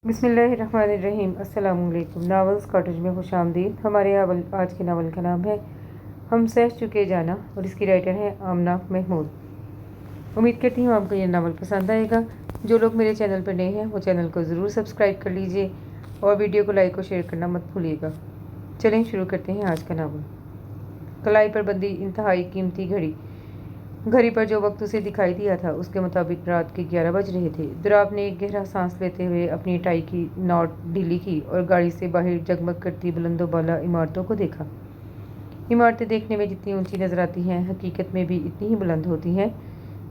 बिस्मिल्लाहिर्रहमानिर्रहीम। अस्सलाम वालेकुम। नावल्स कॉटेज में खुश आमदीद। हमारे आज के नावल का नाम है हम सह चुके जाना और इसकी राइटर है आमना महमूद। उम्मीद करती हूँ आपको यह नावल पसंद आएगा। जो लोग मेरे चैनल पर नए हैं वो चैनल को ज़रूर सब्सक्राइब कर लीजिए और वीडियो को लाइक और शेयर करना मत भूलिएगा। चलें शुरू करते हैं आज का नावल। कलाई पर बंदी इंतहाई कीमती घड़ी पर जो वक्त उसे दिखाई दिया था उसके मुताबिक रात के 11 बज रहे थे। दुराब ने एक गहरा सांस लेते हुए अपनी टाई की नॉट ढीली की और गाड़ी से बाहर जगमग करती बुलंदोबाला इमारतों को देखा। इमारतें देखने में जितनी ऊंची नजर आती हैं हकीकत में भी इतनी ही बुलंद होती हैं।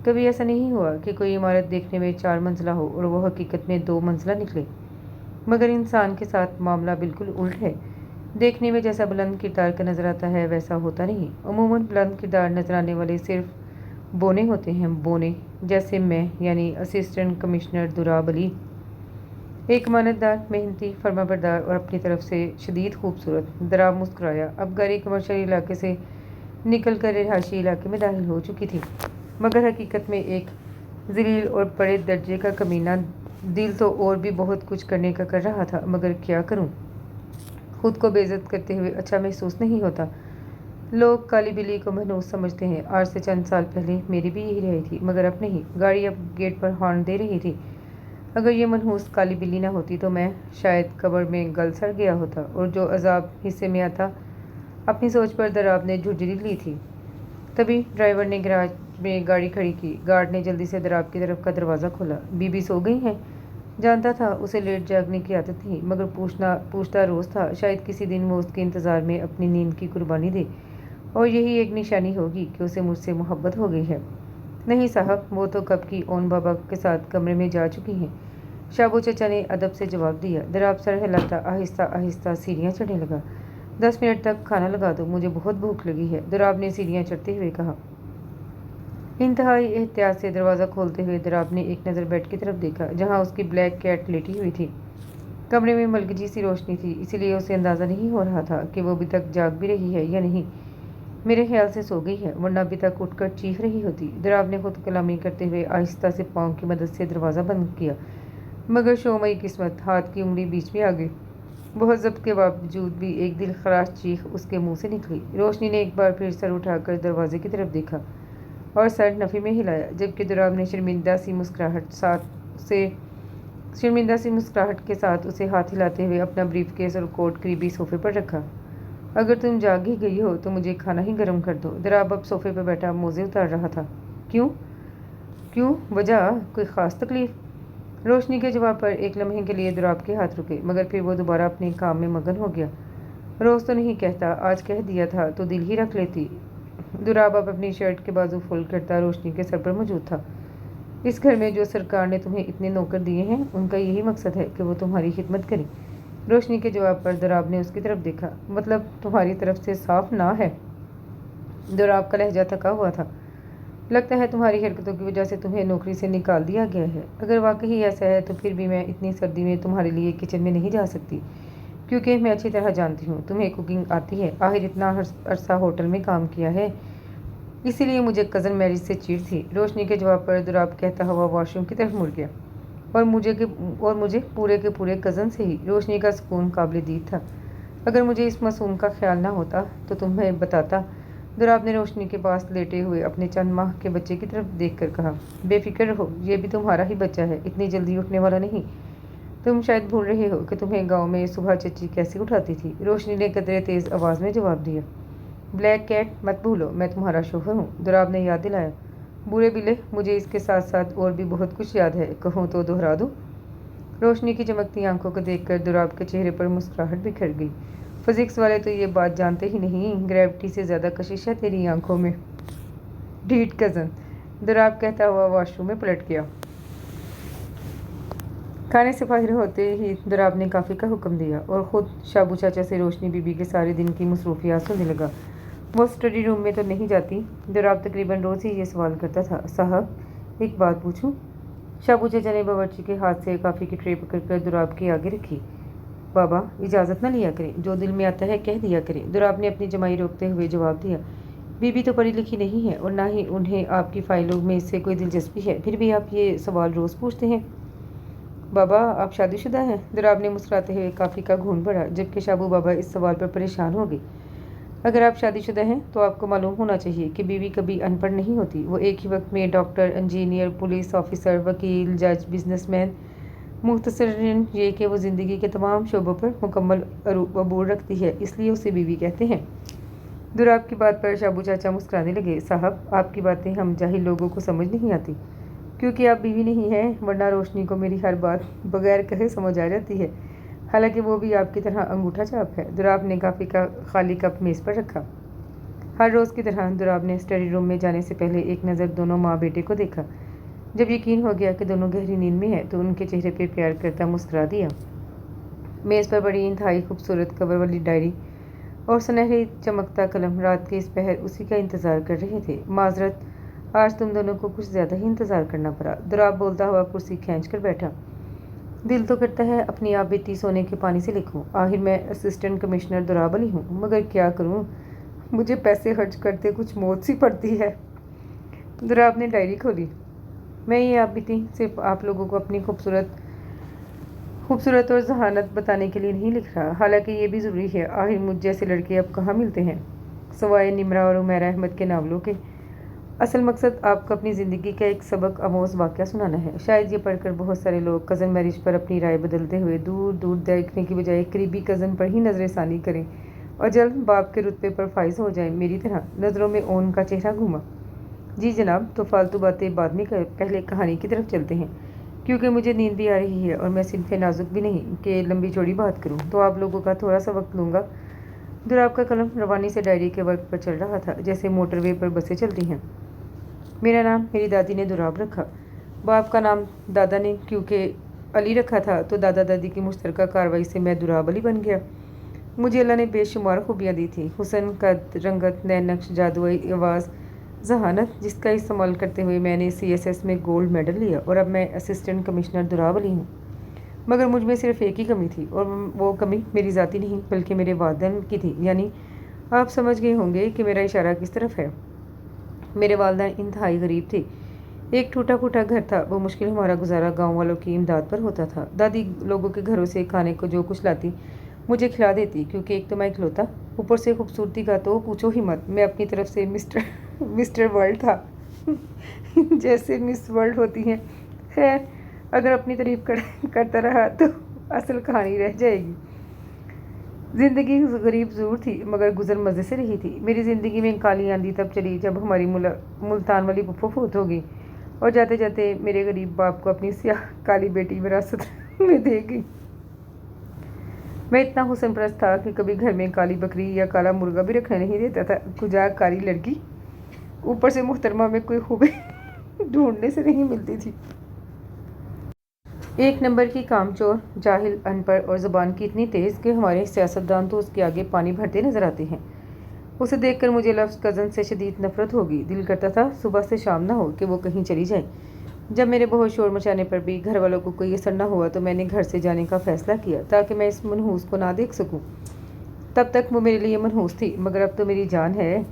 कभी ऐसा नहीं हुआ कि कोई इमारत देखने में 4 मंजिला हो और वह हकीकत में 2 मंजिला निकले। मगर इंसान के साथ मामला बिल्कुल उल्ट है। देखने में जैसा बुलंद किरदार का नजर आता है वैसा होता नहीं। अमूमन बुलंद किरदार नजर आने वाले सिर्फ बोने होते हैं, बोने, जैसे मैं यानी असिस्टेंट कमिश्नर दुराब अली, एक मानतदार, मेहनती, फर्माबरदार और अपनी तरफ से शदीद खूबसूरत। दुराब मुस्कुराया। अब गाड़ी कमर्शियल इलाके से निकल कर रिहायशी इलाके में दाखिल हो चुकी थी। मगर हकीकत में एक जलील और बड़े दर्जे का कमीना दिल तो और भी बहुत कुछ करने का कर रहा था, मगर क्या करूं? खुद को बेइज्जत करते हुए अच्छा महसूस नहीं होता। लोग काली बिल्ली को मनहूस समझते हैं। आज से चंद साल पहले मेरी भी यही रही थी, मगर अब नहीं। गाड़ी अब गेट पर हॉर्न दे रही थी। अगर ये मनहूस काली बिल्ली न होती तो मैं शायद कब्र में गल सड़ गया होता और जो अजाब हिस्से में आता अपनी सोच पर दराब ने झुर्री ली थी। तभी ड्राइवर ने गैराज में गाड़ी खड़ी की। गार्ड ने जल्दी से दराब की तरफ का दरवाज़ा खोला। बीबी सो गई हैं। जानता था उसे लेट जागने की आदत थी, मगर पूछता रोज़ था। शायद किसी दिन वो उसके इंतज़ार में अपनी नींद की कुर्बानी दे और यही एक निशानी होगी कि उसे मुझसे मोहब्बत हो गई है। नहीं साहब, वो तो कब की ओन बाबा के साथ कमरे में जा चुकी हैं। शाबू चचा ने अदब से जवाब दिया। दराब सर हिलाता आहिस्ता आहिस्ता सीढ़ियाँ चढ़ने लगा। 10 मिनट तक खाना लगा दो, मुझे बहुत भूख लगी है, दराब ने सीढ़ियाँ चढ़ते हुए कहा। इंतहाई एहतियात से दरवाज़ा खोलते हुए दराब ने एक नज़र बेड की तरफ देखा जहाँ उसकी ब्लैक कैट लेटी हुई थी। कमरे में मलगजी सी रोशनी थी, इसीलिए उसे अंदाज़ा नहीं हो रहा था कि वो अभी तक जाग भी रही है या नहीं। मेरे ख्याल से सो गई है, वरना अभी तक उठकर चीख रही होती। दराब ने खुद कलामी करते हुए आहिस्ता से पाँव की मदद से दरवाज़ा बंद किया, मगर शोमई किस्मत, हाथ की उंगली बीच में आ गई। बहुत जब्त के बावजूद भी एक दिल खराश चीख उसके मुंह से निकली। रोशनी ने एक बार फिर सर उठाकर दरवाजे की तरफ देखा और सर नफ़ी में हिलाया, जबकि दराब ने शर्मिंदा सी मुस्कुराहट के साथ उसे हाथ हिलाते हुए अपना ब्रीफकेस और कोट करीबी सोफे पर रखा। अगर तुम जाग ही गई हो तो मुझे खाना ही गर्म कर दो। दराब अब सोफे पर बैठा मोज़े उतार रहा था। क्यों क्यों वजह कोई ख़ास तकलीफ़? रोशनी के जवाब पर एक लम्हे के लिए दराब के हाथ रुके, मगर फिर वो दोबारा अपने काम में मगन हो गया। रोज़ तो नहीं कहता, आज कह दिया था तो दिल ही रख लेती। दराब अब अपनी शर्ट के बाजू फोल्ड करता रोशनी के सर पर मौजूद था। इस घर में जो सरकार ने तुम्हें इतने नौकर दिए हैं उनका यही मकसद है कि वो तुम्हारी खिदमत करें। रोशनी के जवाब पर दराब ने उसकी तरफ देखा। मतलब तुम्हारी तरफ से साफ ना है। दराब का लहजा थका हुआ था। लगता है तुम्हारी हरकतों की वजह से तुम्हें नौकरी से निकाल दिया गया है। अगर वाकई ऐसा है तो फिर भी मैं इतनी सर्दी में तुम्हारे लिए किचन में नहीं जा सकती, क्योंकि मैं अच्छी तरह जानती हूँ तुम्हें कुकिंग आती है। आखिर इतना अरसा होटल में काम किया है, इसीलिए मुझे कज़न मैरिज से चीड़ थी। रोशनी के जवाब पर दराब कहता हुआ वॉशरूम की तरफ मुड़ गया। और मुझे पूरे के पूरे कज़न से ही। रोशनी का सुकून काबिल दीद था। अगर मुझे इस मासूम का ख्याल ना होता तो तुम्हें बताता। दराब ने रोशनी के पास लेटे हुए अपने चंद माह के बच्चे की तरफ देखकर कहा। बेफिक्र रहो, ये भी तुम्हारा ही बच्चा है, इतनी जल्दी उठने वाला नहीं। तुम शायद भूल रहे हो कि तुम्हें गाँव में सुबह चची कैसे उठाती थी। रोशनी ने कदरे तेज़ आवाज़ में जवाब दिया। ब्लैक कैट मत भूलो, मैं तुम्हारा शोहर हूँ, दराब ने याद दिलाया। बुरे बिले, मुझे इसके साथ साथ और भी बहुत कुछ याद है, कहूँ तो दोहरा दूँ? रोशनी की चमकती आंखों को देखकर दराब के चेहरे पर मुस्कुराहट बिखर गई। फिजिक्स वाले तो ये बात जानते ही नहीं, ग्रेविटी से ज़्यादा कशिश है तेरी आंखों में। ढीठ कज़न, दराब कहता हुआ वॉशरूम में पलट गया। खाने से फारिग होते ही दराब ने काफ़ी का हुक्म दिया और ख़ुद शाबू चाचा से रोशनी बीबी के सारे दिन की मसरूफियात सुनने लगा। वो स्टडी रूम में तो नहीं जाती? दराब तकरीबन रोज़ ही ये सवाल करता था। साहब, एक बात पूछूं? शाबू चाचा ने बावर्ची के हाथ से काफ़ी की ट्रे पकड़कर दराब के आगे रखी। बाबा, इजाज़त न लिया करें, जो दिल में आता है कह दिया करें, दराब ने अपनी जमाई रोकते हुए जवाब दिया। बीबी तो पढ़ी लिखी नहीं है और ना ही उन्हें आपकी फ़ाइलों में इससे कोई दिलचस्पी है, फिर भी आप ये सवाल रोज़ पूछते हैं। बाबा आप शादीशुदा हैं? दुराब ने मुस्कुराते हुए काफ़ी का घूंट बढ़ा, जबकि शाबू बाबा इस सवाल पर परेशान हो गए। अगर आप शादीशुदा हैं तो आपको मालूम होना चाहिए कि बीवी कभी अनपढ़ नहीं होती। वो एक ही वक्त में डॉक्टर, इंजीनियर, पुलिस ऑफिसर, वकील, जज, बिजनेसमैन, मुख्तसरन ये कि वो ज़िंदगी के तमाम शोबों पर मुकम्मल अबूर रखती है, इसलिए उसे बीवी कहते हैं। दुराब की बात पर शाबू चाचा मुस्कुराने लगे। साहब आपकी बातें हम जाहिल लोगों को समझ नहीं आती, क्योंकि आप बीवी नहीं हैं, वरना रोशनी को मेरी हर बात बगैर कहे समझ आ जाती है। हालांकि वो भी आपकी तरह अंगूठा छाप है। दुराब ने काफ़ी का खाली कप मेज़ पर रखा। हर रोज़ की तरह दुराब ने स्टडी रूम में जाने से पहले एक नज़र दोनों माँ बेटे को देखा। जब यकीन हो गया कि दोनों गहरी नींद में हैं तो उनके चेहरे पर प्यार करता मुस्कुरा दिया। मेज़ पर बड़ी इंतहाई खूबसूरत कवर वाली डायरी और सुनहरी चमकता कलम रात के इस पहर उसी का इंतज़ार कर रहे थे। माजरत, आज तुम दोनों को कुछ ज़्यादा ही इंतज़ार करना पड़ा। दुराब बोलता हुआ कुर्सी खींच कर बैठा। दिल तो करता है अपनी आप बीती सोने के पानी से लिखूं। आखिर मैं असिस्टेंट कमिश्नर दुराब अली हूँ, मगर क्या करूँ, मुझे पैसे खर्च करते कुछ मौत सी पड़ती है। दुराब ने डायरी खोली। मैं ये आप बीती सिर्फ आप लोगों को अपनी खूबसूरत और जहानत बताने के लिए नहीं लिख रहा। हालांकि ये भी ज़रूरी है, आखिर मुझ जैसे लड़के अब कहाँ मिलते हैं, सवाए निमरा और उमैरा अहमद के नावलों के। असल मकसद आपको अपनी ज़िंदगी का एक सबक आमोज़ वाक़या सुनाना है। शायद ये पढ़कर बहुत सारे लोग कज़न मैरिज पर अपनी राय बदलते हुए दूर दूर देखने की बजाय करीबी कज़न पर ही नज़र षानी करें और जल्द बाप के रुतबे पर फाइज हो जाएं। मेरी तरह नज़रों में ओन का चेहरा घूमा। जी जनाब, तो फालतू बातें बाद में कर, पहले कहानी की तरफ चलते हैं, क्योंकि मुझे नींद भी आ रही है और मैं सिनफ़े नाजुक भी नहीं कि लंबी चौड़ी बात करूँ, तो आप लोगों का थोड़ा सा वक्त लूँगा। दुराब का कलम रवानी से डायरी के वर्क पर चल रहा था, जैसे मोटरवे पर बसें चलती हैं। मेरा नाम मेरी दादी ने दुराब रखा। बाप का नाम दादा ने क्योंकि अली रखा था, तो दादा दादी की मुश्तरका कार्रवाई से मैं दुराब अली बन गया। मुझे अल्लाह ने बेशुमार खूबियाँ दी थी, हुस्न, कद, रंगत, नैन नक्श, जादुई आवाज़, जहानत, जिसका इस्तेमाल करते हुए मैंने CSS में गोल्ड मेडल लिया और अब मैं असिस्टेंट कमिश्नर दुराब अली हूँ। मगर मुझ में सिर्फ एक ही कमी थी, और वो कमी मेरी ज़ाती नहीं बल्कि मेरे वालिदैन की थी। यानी आप समझ गए होंगे कि मेरा इशारा किस तरफ है। मेरे वालिदैन इंतहाई गरीब थे। एक टूटा फूटा घर था, वो मुश्किल हमारा गुजारा गांव वालों की इमदाद पर होता था। दादी लोगों के घरों से खाने को जो कुछ लाती मुझे खिला देती, क्योंकि एक तो मैं इकलौता, ऊपर से खूबसूरती का तो पूछो ही मत। मैं अपनी तरफ से मिस्टर वर्ल्ड था जैसे मिस वर्ल्ड होती हैं। खैर, अगर अपनी तारीफ करता रहा तो असल कहानी रह जाएगी। ज़िंदगी गरीब ज़रूर थी, मगर गुजर मज़े से रही थी। मेरी ज़िंदगी में काली आंधी तब चली जब हमारी मुल्तान वाली पुप्पो फौत हो गई और जाते जाते मेरे गरीब बाप को अपनी स्याह काली बेटी विरासत में दे गई। मैं इतना हुस्न परस्त था कि कभी घर में काली बकरी या काला मुर्गा भी रखने नहीं देता था। कुजा काली लड़की, ऊपर से मुहतरमा में कोई खूबी ढूंढने से नहीं मिलती थी। एक नंबर की कामचोर, जाहिल, अनपढ़ और ज़ुबान की इतनी तेज़ कि हमारे सियासतदान तो उसके आगे पानी भरते नजर आते हैं। उसे देखकर मुझे लफ्ज़ कज़न से शदीद नफरत होगी। दिल करता था सुबह से शाम ना हो कि वो कहीं चली जाए। जब मेरे बहुत शोर मचाने पर भी घर वालों को कोई असर न हुआ तो मैंने घर से जाने का फ़ैसला किया, ताकि मैं इस मनहूस को ना देख सकूं। तब तक वो मेरे लिए मनहूस थी, मगर अब तो मेरी जान है।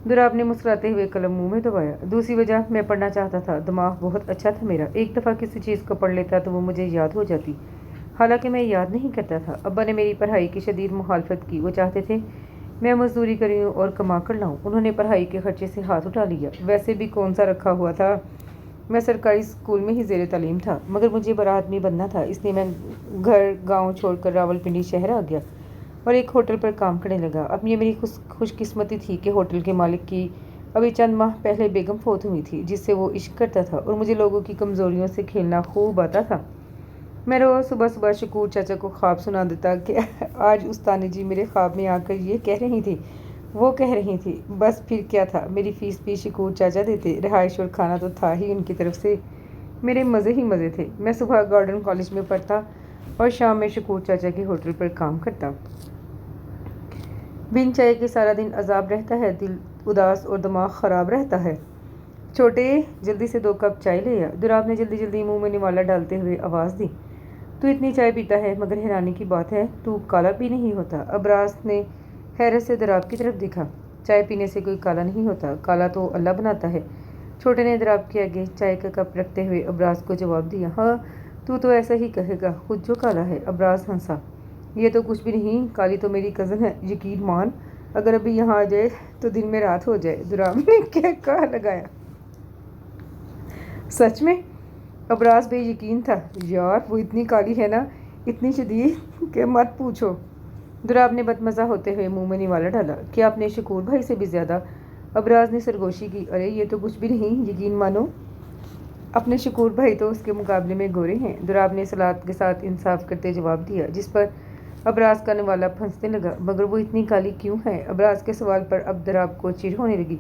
दुराब ने मुस्कुराते हुए कलम मुंह में दबाया। दूसरी वजह, मैं पढ़ना चाहता था। दिमाग बहुत अच्छा था मेरा। एक दफ़ा किसी चीज़ को पढ़ लेता तो वो मुझे याद हो जाती। हालांकि मैं याद नहीं करता था। अब्बा ने मेरी पढ़ाई की शदीद मुखालफत की। वो चाहते थे मैं मजदूरी करूँ और कमा कर लाऊँ। उन्होंने पढ़ाई के खर्चे से हाथ उठा लिया। वैसे भी कौन सा रखा हुआ था, मैं सरकारी स्कूल में ही ज़ेर तालीम था, मगर मुझे बड़ा आदमी बनना था। इसलिए मैं घर गाँव छोड़कर रावलपिंडी शहर आ गया और एक होटल पर काम करने लगा। अब ये मेरी खुशकिस्मती थी कि होटल के मालिक की अभी चंद माह पहले बेगम फौत हुई थी, जिससे वो इश्क करता था और मुझे लोगों की कमज़ोरियों से खेलना खूब आता था। मैं रोज़ सुबह सुबह शकूर चाचा को ख्वाब सुना देता कि आज उस्तानी जी मेरे ख्वाब में आकर ये कह रही थी, वो कह रही थी। बस फिर क्या था, मेरी फ़ीस भी शकूर चाचा देते, रिहाइश और खाना तो था ही उनकी तरफ से। मेरे मज़े ही मज़े थे। मैं सुबह गार्डन कॉलेज में पढ़ता और शाम में शकूर चाचा के होटल पर काम करता। बिन चाय के सारा दिन अजाब रहता है, दिल उदास और दिमाग ख़राब रहता है। छोटे, जल्दी से 2 कप चाय ले आ। दुराब ने जल्दी जल्दी मुंह में निवाला डालते हुए आवाज़ दी। तू इतनी चाय पीता है, मगर हैरानी की बात है तू काला भी नहीं होता। अबराज ने हैरत से दुराब की तरफ देखा। चाय पीने से कोई काला नहीं होता, काला तो अल्लाह बनाता है। छोटे ने दुराब के आगे चाय का कप रखते हुए अबराज को जवाब दिया। हाँ, तो ऐसा ही कहेगा, खुद जो काला है। अबराज हंसा। ये तो कुछ भी नहीं, काली तो मेरी कज़न है, यकीन मान। अगर अभी यहाँ आ जाए तो दिन में रात हो जाए। दुराब ने क्या कहा लगाया। सच में? अबराज बेयकीन था। यार वो इतनी काली है ना, इतनी शदीद कि मत पूछो। दुराब ने बदमज़ा होते हुए मुंह में निवाला डाला। क्या अपने शकूर भाई से भी ज़्यादा? अबराज ने सरगोशी की। अरे ये तो कुछ भी नहीं, यकीन मानो, अपने शकूर भाई तो उसके मुकाबले में गोरे हैं। दुराब ने सलात के साथ इंसाफ करते जवाब दिया, जिस पर अबराज का निवाला फंसने लगा। मगर वो इतनी काली क्यों है? अबराज के सवाल पर अब दुराब को चिढ़ होने लगी।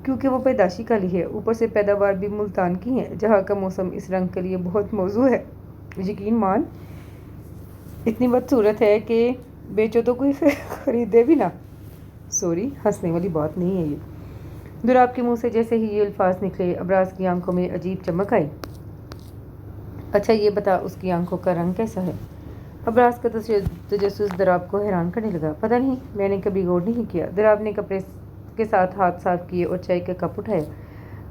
क्योंकि वो पैदाशी काली है, ऊपर से पैदावार भी मुल्तान की है, जहाँ का मौसम इस रंग के लिए बहुत मौजू है। यकीन मान, इतनी बदसूरत है कि बेचो तो कोई खरीदे भी ना। सॉरी, हंसने वाली बात नहीं है ये। दुराब के मुंह से जैसे ही ये अल्फाज निकले, अबराज की आंखों में अजीब चमक आई। अच्छा ये बता, उसकी आंखों का रंग कैसा है? अबराज का तजस्सुस दुराब को हैरान करने लगा। पता नहीं, मैंने कभी गौर नहीं किया। दुराब ने कपड़े के साथ हाथ साफ किए और चाय का कप उठाया।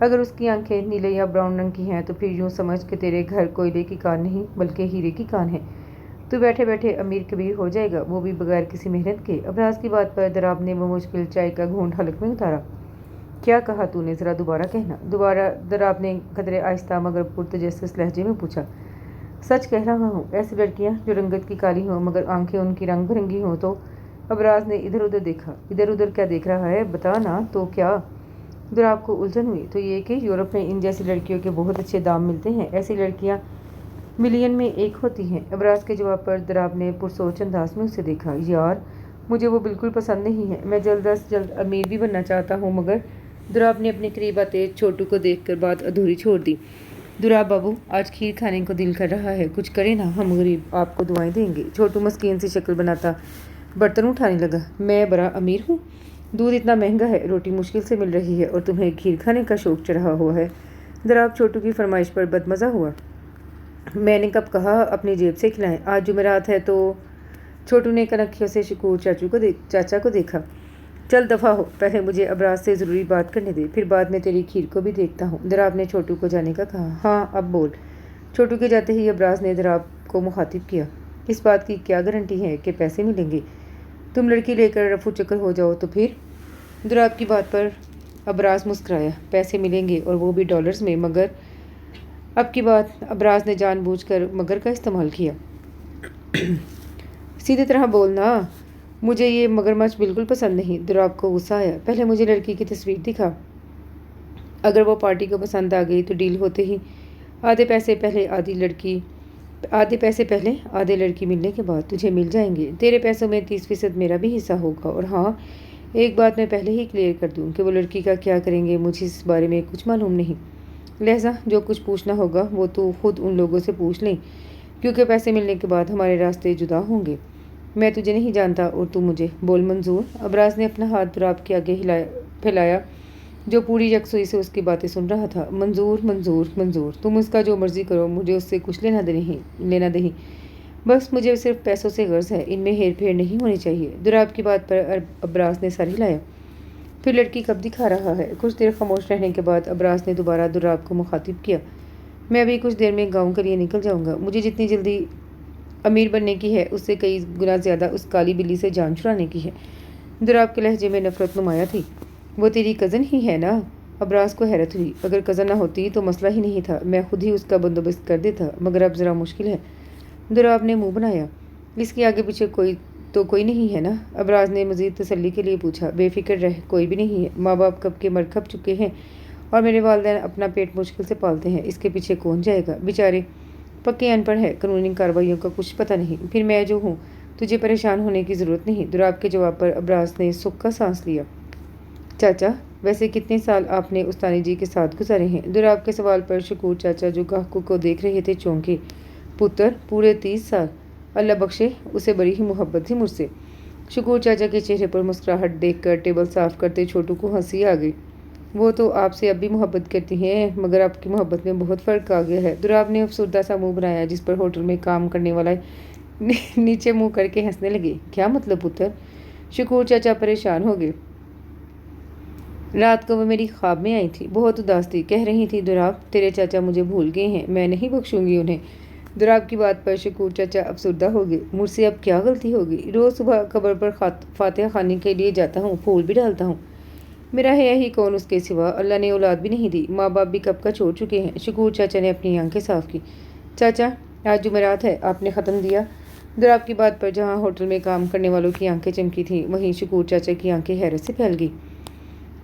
अगर उसकी आंखें नीले या ब्राउन रंग की हैं तो फिर यूँ समझ के तेरे घर कोयले की कान नहीं बल्कि हीरे की कान है। तू बैठे बैठे अमीर कबीर हो जाएगा, वो भी बगैर किसी मेहनत के। अबराज की बात पर दुराब ने वो मुश्किल चाय का घूंट हलक में उतारा। क्या कहा तूने? ज़रा दोबारा कहना। दोबारा दुराब ने कदरे आहिस्ता मगर पुरतजस्सुस लहजे में पूछा। सच कह रहा हूँ, ऐसी लड़कियाँ जो रंगत की काली हों मगर आंखें उनकी रंग बिरंगी हों तो। अबराज ने इधर उधर देखा। इधर उधर क्या देख रहा है, बता ना। तो क्या? दुराब को उलझन हुई। तो ये कि यूरोप में इन जैसी लड़कियों के बहुत अच्छे दाम मिलते हैं, ऐसी लड़कियाँ मिलियन में एक होती हैं। अबराज के जवाब पर दुराब ने पुरसोच अंदाज में उसे देखा। यार मुझे वो बिल्कुल पसंद नहीं है, मैं जल्द से जल्द अमीर भी बनना चाहता हूँ। मगर दुराब ने अपने करीब आते छोटू को देखकर बात अधूरी छोड़ दी। दुराब बाबू, आज खीर खाने को दिल कर रहा है, कुछ करे ना, हम गरीब आपको दुआएं देंगे। छोटू मस्कीन सी शक्ल बनाता बर्तन उठाने लगा। मैं बड़ा अमीर हूँ, दूध इतना महंगा है, रोटी मुश्किल से मिल रही है और तुम्हें खीर खाने का शौक चढ़ा हुआ है। दुराब छोटू की फरमाइश पर बदमज़ा हुआ। मैंने कब कहा अपनी जेब से खिलाएं? आज जुमेरात है तो। छोटू ने कनखियों से शकूर चाचा को देखा। चल दफ़ा हो, पहले मुझे अबराज से ज़रूरी बात करने दे, फिर बाद में तेरी खीर को भी देखता हूँ। दुराब ने छोटू को जाने का कहा। हाँ अब बोल। छोटू के जाते ही अबराज ने दुराब को मुखातिब किया। इस बात की क्या गारंटी है कि पैसे मिलेंगे? तुम लड़की लेकर रफू चक्कर हो जाओ तो फिर? दुराब की बात पर अबराज मुस्कुराया। पैसे मिलेंगे और वो भी डॉलर्स में। मगर अब की बात अबराज ने जानबूझकर मगर का इस्तेमाल किया। सीधी तरह बोलना, मुझे ये मगरमच्छ बिल्कुल पसंद नहीं। दुराब को गुस्सा आया। पहले मुझे लड़की की तस्वीर दिखा, अगर वो पार्टी को पसंद आ गई तो डील होते ही आधे पैसे पहले आधे लड़की मिलने के बाद तुझे मिल जाएंगे। तेरे पैसों में 30% मेरा भी हिस्सा होगा। और हाँ, एक बात मैं पहले ही क्लियर कर दूं कि वो लड़की का क्या करेंगे मुझे इस बारे में कुछ मालूम नहीं। लिहाजा जो कुछ पूछना होगा वो तू खुद उन लोगों से पूछ लें, क्योंकि पैसे मिलने के बाद हमारे रास्ते जुदा होंगे। मैं तुझे नहीं जानता और तू मुझे। बोल मंजूर। अबराज ने अपना हाथ दुराब के आगे फैलाया, जो पूरी यकसुई से उसकी बातें सुन रहा था। मंजूर मंजूर मंजूर, तुम उसका जो मर्जी करो, मुझे उससे कुछ लेना नहीं। बस मुझे सिर्फ पैसों से गर्ज है, इनमें हेर फेर नहीं होनी चाहिए। दुराब की बात पर अबराज ने सर हिलाया। फिर लड़की कब दिखा रहा है? कुछ देर खामोश रहने के बाद अबराज ने दोबारा दुराब को मुखातिब किया। मैं अभी कुछ देर में गाँव के लिए निकल जाऊँगा। मुझे जितनी जल्दी अमीर बनने की है उससे कई गुना ज़्यादा उस काली बिल्ली से जान छुड़ाने की है। दुराब के लहजे में नफरत नुमाया थी। वो तेरी कज़न ही है ना? अबराज को हैरत हुई। अगर कज़न ना होती तो मसला ही नहीं था, मैं खुद ही उसका बंदोबस्त कर देता, मगर अब ज़रा मुश्किल है। दुराब ने मुंह बनाया। इसके आगे पीछे कोई नहीं है ना? अबराज ने मज़ीद तसल्ली के लिए पूछा। बेफिक्र रह, कोई भी नहीं है। माँ बाप कब के मर खप चुके हैं और मेरे वालिदैन अपना पेट मुश्किल से पालते हैं, इसके पीछे कौन जाएगा? बेचारे पक्के अनपढ़ है, कानूनी कार्रवाइयों का कुछ पता नहीं। फिर मैं जो हूँ, तुझे परेशान होने की ज़रूरत नहीं। दुराब के जवाब पर अबराज ने सुख का सांस लिया। चाचा, वैसे कितने साल आपने उस्तानी जी के साथ गुजारे हैं? दुराब के सवाल पर शकूर चाचा जो गाहकों को देख रहे थे चौंके। पुत्र, पूरे 30 साल। अल्लाह बख्शे, उसे बड़ी ही मोहब्बत थी मुझसे। शकूर चाचा के चेहरे पर मुस्कुराहट देखकर टेबल साफ करते छोटू को हंसी आ गई। वो तो आपसे अब भी मोहब्बत करती हैं, मगर आपकी मोहब्बत में बहुत फ़र्क आ गया है। दुराब ने अफसरदा सा मुंह बनाया, जिस पर होटल में काम करने वाला नीचे मुंह करके हंसने लगे। क्या मतलब पुत्र? शकूर चाचा परेशान हो गए। रात को वो मेरी ख्वाब में आई थी, बहुत उदास थी। कह रही थी, दुराब तेरे चाचा मुझे भूल गए हैं, मैं नहीं बख्शूंगी उन्हें। دراب کی بات پر شکور چچا افسردہ ہو گئے۔ مجھ سے اب کیا غلطی ہوگی؟ روز صبح قبر پر فاتحہ خوانی کے لیے جاتا ہوں، پھول بھی ڈالتا ہوں۔ میرا ہے یہی کون اس کے سوا؟ اللہ نے اولاد بھی نہیں دی، ماں باپ بھی کب کا چھوڑ چکے ہیں۔ شکور چاچا نے اپنی آنکھیں صاف کی۔ چاچا آج جمعرات ہے، آپ نے ختم دیا؟ دراب کی بات پر جہاں ہوٹل میں کام کرنے والوں کی آنکھیں چمکی تھیں، وہیں شکور چاچا کی آنکھیں حیرت سے پھیل گئی۔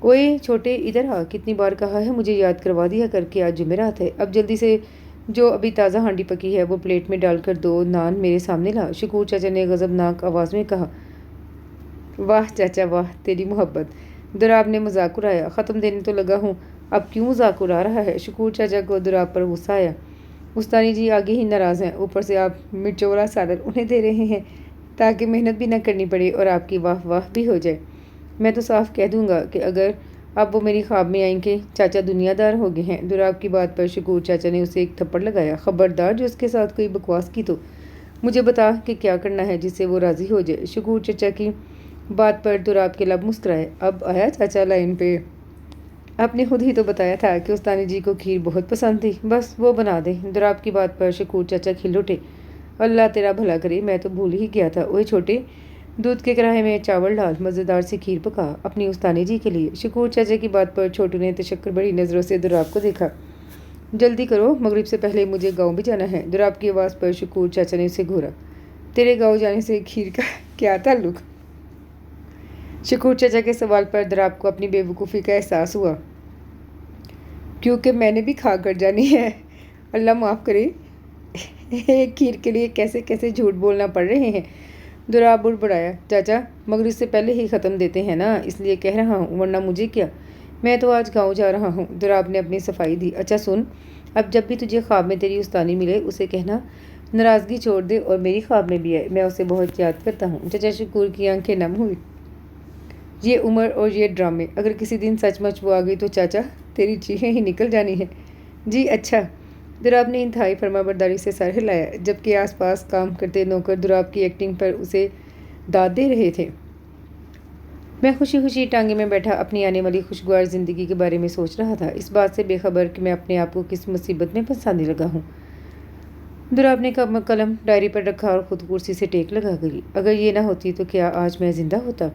اوئے چھوٹے ادھر آ، کتنی بار کہا ہے مجھے یاد کروا دیا کر کے آج جمعرات ہے۔ اب جلدی سے جو ابھی تازہ ہانڈی پکی ہے وہ پلیٹ میں ڈال کر 2 نان میرے سامنے لا۔ شکور چاچا نے غضبناک آواز میں کہا۔ واہ چاچا واہ، تیری محبت! دراب نے مذاق اڑایا۔ ختم دینے تو لگا ہوں، اب کیوں مذاق اڑا رہا ہے؟ شکور چاچا کو دراب پر غصہ آیا۔ استانی جی آگے ہی ناراض ہیں، اوپر سے آپ مرچولا سالن انہیں دے رہے ہیں تاکہ محنت بھی نہ کرنی پڑے اور آپ کی واہ واہ بھی ہو جائے۔ میں تو صاف کہہ دوں گا کہ اگر اب وہ میری خواب میں آئیں کہ چاچا دنیا دار ہو گئے ہیں۔ دراب کی بات پر شکور چاچا نے اسے ایک تھپڑ لگایا۔ خبردار جو اس کے ساتھ کوئی بکواس کی تو مجھے بتا کہ کیا کرنا ہے جس سے وہ راضی ہو جائے۔ شکور چاچا کی بات پر دراب کے لب مسکرائے۔ اب آیا چاچا لائن پہ۔ آپ نے خود ہی تو بتایا تھا کہ استانی جی کو کھیر بہت پسند تھی، بس وہ بنا دیں۔ دراب کی بات پر شکور چاچا کھل اٹھے۔ اللہ تیرا بھلا کرے، میں تو بھول ہی گیا تھا۔ اوئے چھوٹے، دودھ کے کڑاہے میں چاول ڈال، مزیدار سی کھیر پکا اپنی استانی جی کے لیے۔ شکور چاچا کی بات پر چھوٹو نے تشکر بڑی نظروں سے دراب کو دیکھا۔ جلدی کرو، مغرب سے پہلے مجھے گاؤں بھی جانا ہے۔ دراب کی آواز پر شکور چاچا نے اسے گھورا۔ تیرے گاؤں جانے سے کھیر کا کیا تعلق؟ شکور چاچا کے سوال پر دراب کو اپنی بے وقوفی کا احساس ہوا۔ کیونکہ میں نے بھی کھا کر جانی ہے۔ اللہ معاف کرے، ایک کھیر کے لیے کیسے کیسے جھوٹ بولنا پڑ رہے ہیں۔ دراب بڑبڑایا۔ چاچا مغرب سے پہلے ہی ختم دیتے ہیں نا، اس لیے کہہ رہا ہوں، ورنہ مجھے کیا، میں تو آج گاؤں جا رہا ہوں۔ دراب نے اپنی صفائی دی۔ اچھا سن، اب جب بھی تجھے خواب میں تیری استانی ملے اسے کہنا ناراضگی چھوڑ دے اور میری خواب میں بھی آئے، میں اسے بہت یاد کرتا ہوں۔ چاچا شکور کی آنکھیں نم ہوئی۔ یہ عمر اور یہ ڈرامے، اگر کسی دن سچ مچ وہ آ گئی تو چاچا تیری چیخیں ہی نکل جانی ہے۔ جی اچھا۔ دراب نے انتہائی فرمانبرداری سے سر ہلایا، جبکہ آس پاس کام کرتے نوکر دراب کی ایکٹنگ پر اسے داد دے رہے تھے۔ میں خوشی خوشی ٹانگے میں بیٹھا اپنی آنے والی خوشگوار زندگی کے بارے میں سوچ رہا تھا، اس بات سے بے خبر کہ میں اپنے آپ کو کس مصیبت میں پھنسانے لگا ہوں۔ دراب نے قلم ڈائری پر رکھا اور خود کرسی سے ٹیک لگا گئی۔ اگر یہ نہ ہوتی تو کیا آج میں زندہ ہوتا،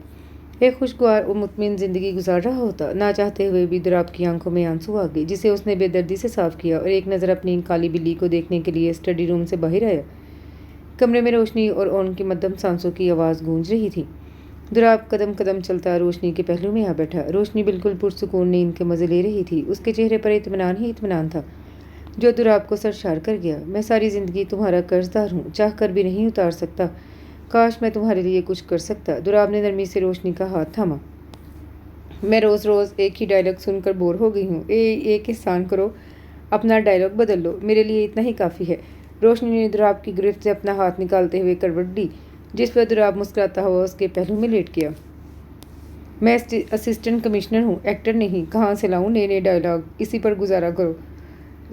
ایک خوشگوار اور مطمئن زندگی گزار رہا ہوتا۔ نہ چاہتے ہوئے بھی دراب کی آنکھوں میں آنسو آ گئے، جسے اس نے بے دردی سے صاف کیا اور ایک نظر اپنی کالی بلی کو دیکھنے کے لیے اسٹڈی روم سے باہر آیا۔ کمرے میں روشنی اور ان کی مدھم سانسوں کی آواز گونج رہی تھی۔ دراب قدم قدم چلتا روشنی کے پہلو میں آ بیٹھا۔ روشنی بالکل پرسکون نیند کے مزے لے رہی تھی، اس کے چہرے پر اطمینان ہی اطمینان تھا جو دراب کو سرشار کر گیا۔ میں ساری زندگی تمہارا قرض دار ہوں، چاہ کر بھی نہیں اتار سکتا، کاش میں تمہارے لیے کچھ کر سکتا۔ دراب نے نرمی سے روشنی کا ہاتھ تھاما۔ میں روز روز ایک ہی ڈائلاگ سن کر بور ہو گئی ہوں، ایک احسان کرو، اپنا ڈائلاگ بدل لو، میرے لیے اتنا ہی کافی ہے۔ روشنی نے دراب کی گرفت سے اپنا ہاتھ نکالتے ہوئے کروٹ دی، جس پر دراب مسکراتا ہوا اس کے پہلو میں لیٹ گیا۔ میں اسسٹنٹ کمشنر ہوں، ایکٹر نہیں، کہاں سے لاؤں نئے نئے ڈائلاگ، اسی پر گزارا کرو۔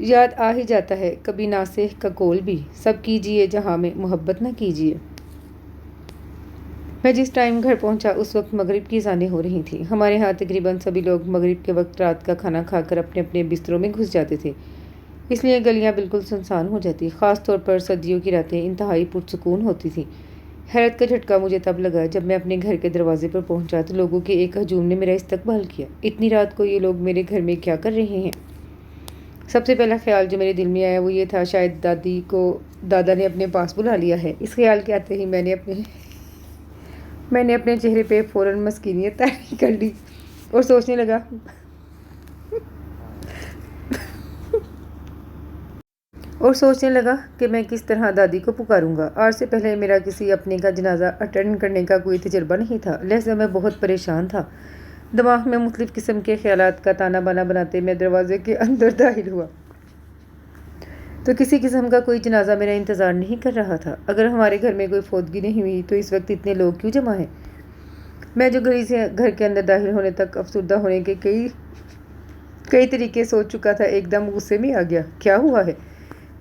یاد آ ہی جاتا ہے کبھی ناصح کا قول بھی، سب کیجیے جہاں میں محبت نہ کیجیے۔ میں جس ٹائم گھر پہنچا اس وقت مغرب کی اذانیں ہو رہی تھیں۔ ہمارے ہاں تقریباً سبھی لوگ مغرب کے وقت رات کا کھانا کھا کر اپنے اپنے بستروں میں گھس جاتے تھے، اس لیے گلیاں بالکل سنسان ہو جاتی، خاص طور پر سردیوں کی راتیں انتہائی پرسکون ہوتی تھیں۔ حیرت کا جھٹکا مجھے تب لگا جب میں اپنے گھر کے دروازے پر پہنچا تو لوگوں کے ایک ہجوم نے میرا استقبال کیا۔ اتنی رات کو یہ لوگ میرے گھر میں کیا کر رہے ہیں؟ سب سے پہلا خیال جو میرے دل میں آیا وہ یہ تھا شاید دادا نے اپنے پاس بلا لیا ہے۔ اس خیال کے آتے ہی میں نے اپنے چہرے پہ فوراً مسکینیت طاری کر لی اور سوچنے لگا کہ میں کس طرح دادی کو پکاروں گا۔ آج سے پہلے میرا کسی اپنے کا جنازہ اٹینڈ کرنے کا کوئی تجربہ نہیں تھا، لہذا میں بہت پریشان تھا۔ دماغ میں مختلف قسم کے خیالات کا تانا بانا بناتے میں دروازے کے اندر داخل ہوا تو کسی قسم کا کوئی جنازہ میرا انتظار نہیں کر رہا تھا۔ اگر ہمارے گھر میں کوئی فوتگی نہیں ہوئی تو اس وقت اتنے لوگ کیوں جمع ہیں؟ میں جو گلی سے گھر کے اندر داخل ہونے تک افسردہ ہونے کے کئی طریقے سوچ چکا تھا، ایک دم غصے میں آ گیا۔ کیا ہوا ہے؟